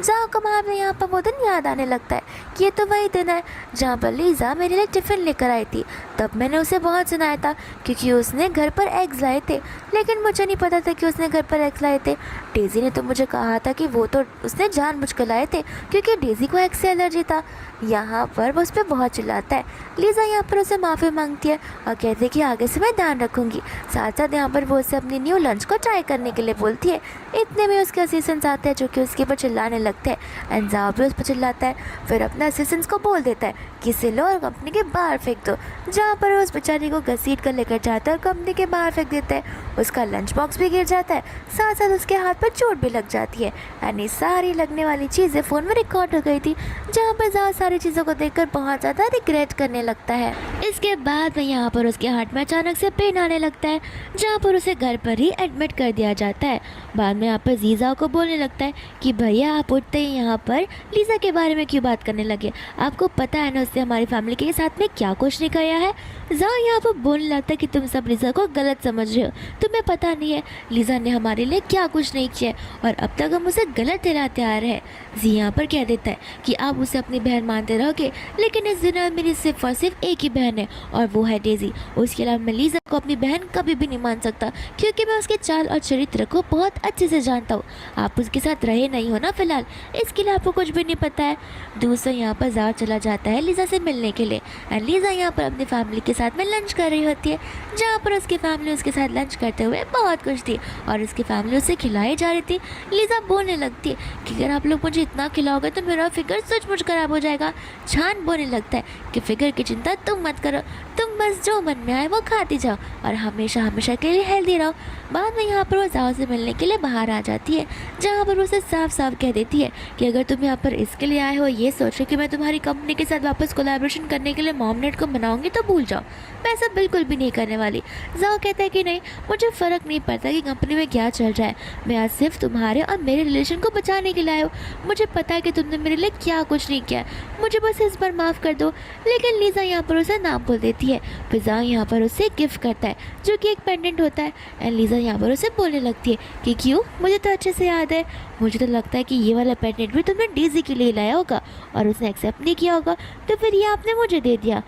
Speaker 1: जाओ को वहाँ पर यहाँ पर वो दिन याद आने लगता है कि ये तो वही दिन है जहाँ पर लीज़ा मेरे लिए टिफ़िन लेकर आई थी, तब मैंने उसे बहुत सुनाया था क्योंकि उसने घर पर एग्स लाए थे, लेकिन मुझे नहीं पता था कि उसने घर पर एग्स लाए थे। डेज़ी ने तो मुझे कहा था कि वो तो उसने जानबूझकर लाए थे क्योंकि डेज़ी को एग से एलर्जी था। यहाँ पर वो उस पर बहुत चिल्लाता है। लीज़ा यहाँ पर उसे माफ़ी मांगती है और कहती है कि आगे से मैं ध्यान रखूँगी। साथ साथ यहाँ पर वो उसे अपनी न्यू लंच को ट्राई करने के लिए बोलती है। इतने में उसके असिस्टेंट्स आते हैं जो कि उसके ऊपर चिल्लाने लगते हैं एंड जाओ भी उस पर चिल्लाता है। फिर अपने असिस्टेंट्स को बोल देता है कि इसे लो और कंपनी के बाहर फेंक दो, जहाँ पर वो उस बेचारी को घसीट कर लेकर जाता है और कंपनी के बाहर फेंक देता है। उसका लंच बॉक्स भी गिर जाता है, साथ साथ उसके हाथ पर चोट भी लग जाती है एंड ये सारी लगने वाली चीज़ें फ़ोन में रिकॉर्ड हो गई थी, जहाँ पर ज़्यादा सारी चीज़ों को देखकर बहुत ज़्यादा रिग्रेट करने लगता है। इसके बाद में यहाँ पर उसके हार्ट में अचानक से पेन आने लगता है, जहाँ पर उसे घर पर ही एडमिट कर दिया जाता है। बाद में यहाँ पर जीजा को बोलने लगता है कि भैया आप उठते ही यहाँ पर लीज़ा के बारे में क्यों बात करने लगे, आपको पता है ना उसने हमारी फैमिली के साथ में क्या कुछ नहीं किया है। जाओ यहाँ पर बोलने लगता है कि तुम सब लीज़ा को गलत समझ रहे हो, तुम्हें पता नहीं है लीज़ा ने हमारे लिए क्या कुछ नहीं किया और अब तक हम उसे गलत ठहराते आ रहे हैं। जी यहाँ पर कह देता है कि आप उसे अपनी बहन मानते रहोगे, लेकिन इस दुनिया में मेरी सिर्फ और सिर्फ एक ही बहन है और वो है डेज़ी। उसके अलावा मैं लीज़ा को अपनी बहन कभी भी नहीं मान सकता क्योंकि मैं उसके चाल और चरित्र को बहुत अच्छे से जानता हूँ। आप उसके साथ रहे नहीं हो ना फिलहाल, इसके लिए आपको कुछ भी नहीं पता है। दूसरा यहाँ पर जार चला जाता है लीज़ा से मिलने के लिए एंड लीज़ा यहाँ पर अपनी फैमिली के साथ में लंच कर रही होती है, जहाँ पर उसकी फैमिली उसके साथ लंच करते हुए बहुत खुश थी और उसकी फैमिली उसे खिलाई जा रही थी। लीज़ा बोलने लगती है कि अगर आप लोग मुझे इतना खिलाओगे तो मेरा फिगर सचमुच खराब हो जाएगा। छान बोलने लगता है कि फिगर की चिंता तुम मत करो, तुम बस जो मन में आए वो खाती जाओ और हमेशा हमेशा के लिए हेल्दी रहो। बाद में यहाँ पर वो जाओ से मिलने के लिए बाहर आ जाती है, जहाँ पर उसे साफ साफ कह देती है कि अगर तुम यहाँ पर इसके लिए आए हो ये सोचो कि मैं तुम्हारी कंपनी के साथ वापस कोलैबोरेशन करने के लिए मॉमनेट को मनाऊंगी, तो भूल जाओ, मैं ऐसा बिल्कुल भी नहीं करने वाली। जाओ कहता है कि नहीं, मुझे फ़र्क नहीं पड़ता कि कंपनी में क्या चल रहा है, मैं आज सिर्फ तुम्हारे और मेरे रिलेशन को बचाने के लिए आया हूँ। मुझे पता है कि तुमने मेरे लिए क्या कुछ नहीं किया, मुझे बस इस बार माफ़ कर दो। लेकिन लीज़ा यहाँ पर उसे नाम बोल देती है। फिर जाओ यहाँ पर उसे गिफ्ट करता है जो कि एक पेंडेंट होता है एंड लीज़ा यहाँ पर उसे बोलने लगती है कि क्यों, मुझे तो अच्छे से याद है, मुझे तो लगता है कि ये वाला पेंडेंट भी तुमने डेज़ी के लिए लाया होगा और उसने एक्सेप्ट नहीं किया होगा, तो फिर ये आपने मुझे दे दिया।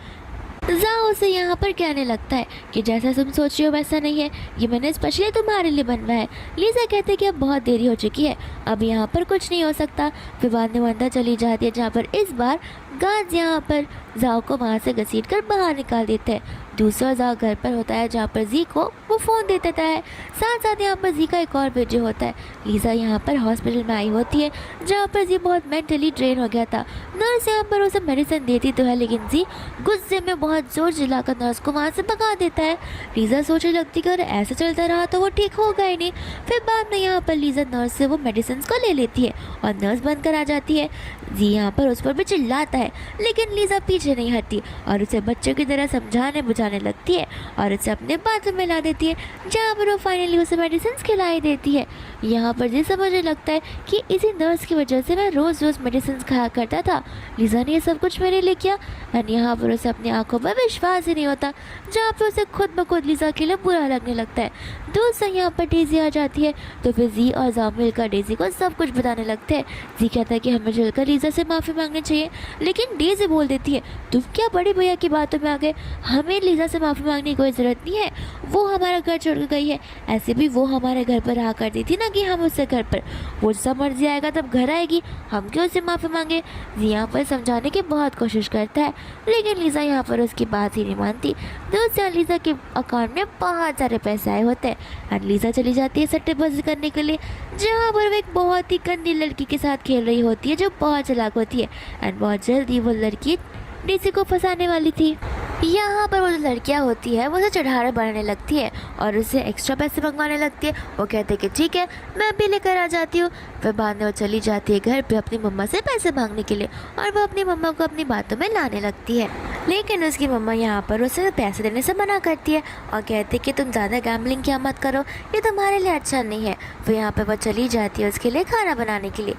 Speaker 1: जाओ उसे यहाँ पर कहने लगता है कि जैसा तुम सोच रही हो वैसा नहीं है, ये मैंने स्पेशली तुम्हारे लिए बनवाया है। लीज़ा कहते हैं कि अब बहुत देरी हो चुकी है, अब यहाँ पर कुछ नहीं हो सकता। फिर बाद में वंदा चली जाती है, जहाँ पर इस बार गार्ड्स यहाँ पर जाओ को वहाँ से घसीट कर बाहर निकाल देते हैं। दूसरा जाओ घर पर होता है, जहाँ पर जी को वो फ़ोन दे देता है। साथ साथ यहाँ पर जी का एक और वीडियो होता है। लीज़ा यहाँ पर हॉस्पिटल में आई होती है, जहाँ पर जी बहुत मेंटली ड्रेन हो गया था। नर्स यहाँ पर उसे मेडिसिन देती तो है, लेकिन जी गुस्से में बहुत जोर चिल्लाकर नर्स को वहाँ से भगा देता है। लीज़ा सोचने लगती कि अगर ऐसा चलता रहा तो वो ठीक होगा ही नहीं। फिर बाद में यहाँ पर लीज़ा नर्स से वो मेडिसिन को ले लेती है और नर्स बनकर आ जाती है। जी यहाँ पर उस पर भी चिल्लाता है, लेकिन लीज़ा पीछे नहीं हटती और उसे बच्चों की तरह समझाने बुझाने लगती है और उसे अपने बाथरूम में ला देती है, जहाँ पर वो फाइनली उसे मेडिसिन खिलाई देती है। यहाँ पर जी समझने लगता है कि इसी नर्स की वजह से मैं रोज़ रोज़ मेडिसिन खाया करता था, लीज़ा ने ये सब कुछ मेरे लिए किया। एंड यहाँ पर उसे अपनी आंखों पर विश्वास ही नहीं होता, जहाँ पर उसे खुद ब खुद लीज़ा के लिए बुरा लगने लगता है। दूसरा यहाँ पर डेज़ी आ जाती है, तो फिर जी और जाओ मिलकर डेज़ी को सब कुछ बताने लगते हैं। जी कहता है कि हमें चलकर लीज़ा से माफ़ी मांगनी चाहिए, लेकिन डेज़ी बोल देती है तुम क्या बड़ी भैया की बातों में आ गए, हमें लीज़ा से माफ़ी मांगने की कोई ज़रूरत नहीं है, वो हमारा घर छोड़ कर गई है, ऐसे भी वो हमारे घर पर रहा करती थी ना कि हम उससे घर पर, वो जब मर्जी आएगा तब घर आएगी, हम क्यों उससे माफ़ी मांगे। जी यहाँ पर समझाने की बहुत कोशिश करता है, लेकिन लीज़ा यहाँ पर उसकी बात ही नहीं मानती। दूसरा लीज़ा के अकाउंट में बहुत सारे पैसे आए होते हैं और लीज़ा चली जाती है सट्टेबाजी करने के लिए, जहाँ पर वो एक बहुत ही गंदी लड़की के साथ खेल रही होती है जो बहुत चालाक होती है एंड बहुत जल्दी वो लड़की डेज़ी को फंसाने वाली थी। यहाँ पर वो जो लड़कियाँ होती है वो उसे चढ़ाने बढ़ने लगती है और उससे एक्स्ट्रा पैसे मंगवाने लगती है। वो कहते हैं कि ठीक है मैं भी लेकर आ जाती हूँ। फिर बाद में वो चली जाती है घर पे अपनी मम्मा से पैसे मांगने के लिए और वो अपनी मम्मा को अपनी बातों में लाने लगती है, लेकिन उसकी मम्मा यहाँ पर उसे पैसे देने से मना करती है और कहती है कि तुम ज़्यादा गैम्बलिंग क्या मत करो, ये तुम्हारे लिए अच्छा नहीं है। फिर यहाँ पर वो चली जाती है उसके लिए खाना बनाने के लिए।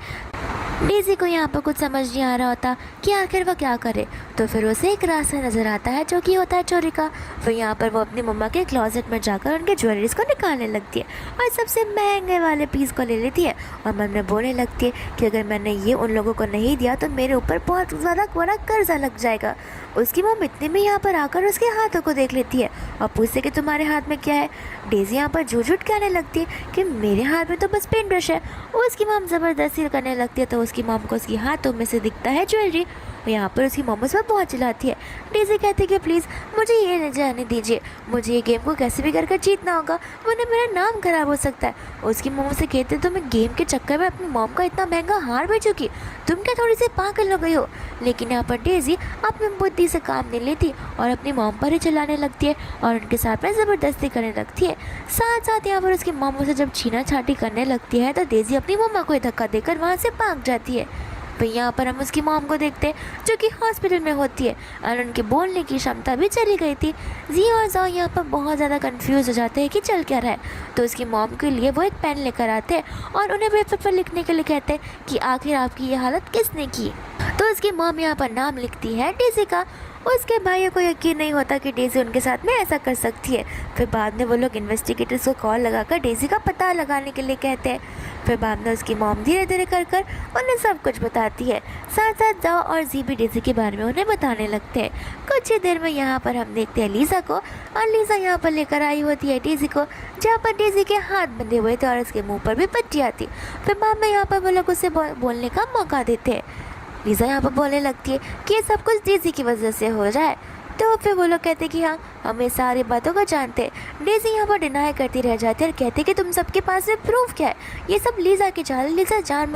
Speaker 1: डेज़ी को यहाँ पर कुछ समझ नहीं आ रहा होता कि आखिर वह क्या करे। तो फिर उसे एक रास्ता नज़र आता है जो कि होता है चोरी का। फिर यहाँ पर वो अपनी मम्मा के क्लोजेट में जाकर उनके ज्वेलरीज को निकालने लगती है और सबसे महंगे वाले पीस को ले लेती है और मन में बोलने लगती है कि अगर मैंने ये उन लोगों को नहीं दिया तो मेरे ऊपर बहुत ज़्यादा बड़ा कर्जा लग जाएगा। उसकी मम इतने में यहाँ पर आकर उसके हाथों को देख लेती है और पूछती है कि तुम्हारे हाथ में क्या है। डेज़ी यहाँ पर झूठ कहने लगती है कि मेरे हाथ में तो बस पेन ब्रश है। उसकी मम ज़बरदस्ती करने लगती है तो उसकी मम को उसके हाथों में से दिखता है ज्वेलरी। यहाँ पर उसकी मम उस पर बहुत चिल्लाती है। डेज़ी कहती है कि प्लीज़ मुझे ये नहीं जाने दीजिए, मुझे ये गेम को कैसे भी कर जीतना होगा वरना मेरा नाम खराब हो सकता है। उसकी मम से कहते तो मैं गेम के चक्कर में अपनी मम का इतना महंगा हार बेचूंगी, तुम क्या थोड़ी सी पागल हो गई हो। लेकिन यहाँ पर डेज़ी अपनी बुद्धि से काम नहीं लेती और अपनी मम पर ही चिल्लाने लगती है और उनके साथ में ज़बरदस्ती करने लगती है। साथ साथ यहाँ पर उसकी मम उसे जब छीना छाटी करने लगती है तो डेज़ी अपनी मम्मा को धक्का देकर वहाँ से भाग जाती है। फिर यहाँ पर हम उसकी मॉम को देखते हैं जो कि हॉस्पिटल में होती है और उनके बोलने की क्षमता भी चली गई थी। जी और जाओ यहाँ पर बहुत ज़्यादा कंफ्यूज हो जाते हैं कि चल क्या रहा है। तो उसकी मॉम के लिए वो एक पेन लेकर आते हैं और उन्हें पेपर पर लिखने के लिए कहते हैं कि आखिर आपकी ये हालत किसने की। तो उसकी मॉम यहाँ पर नाम लिखती है डेज़ी का। उसके भाइयों को यकीन नहीं होता कि डेज़ी उनके साथ में ऐसा कर सकती है। फिर बाद में वो लोग इन्वेस्टिगेटर्स को कॉल लगाकर डेज़ी का पता लगाने के लिए कहते हैं। फिर बाद में उसकी मॉम धीरे धीरे कर उन्हें सब कुछ बताती है। साथ साथ जाओ और जी भी डेज़ी के बारे में उन्हें बताने लगते हैं। कुछ ही देर में यहाँ पर हम देखते हैं लीज़ा को और लीज़ा यहाँ पर लेकर आई होती है डेज़ी को, जहाँ पर डेज़ी के हाथ बंधे हुए थे और उसके मुँह पर भी पट्टियाँ थी। फिर बाद में यहाँ पर वो लोग उसे बोलने का मौका देते हैं। लीज़ा यहाँ पर बोलने लगती है कि ये सब कुछ डेज़ी की वजह से हो रहा है। तो फिर वो लोग कहते कि हाँ हम ये सारी बातों को जानते हैं। डेज़ी यहाँ पर डिनाई करती रह जाती है और कहते कि तुम सबके पास में प्रूफ क्या है, ये सब लीज़ा की चाल, लीज़ा जानबूझ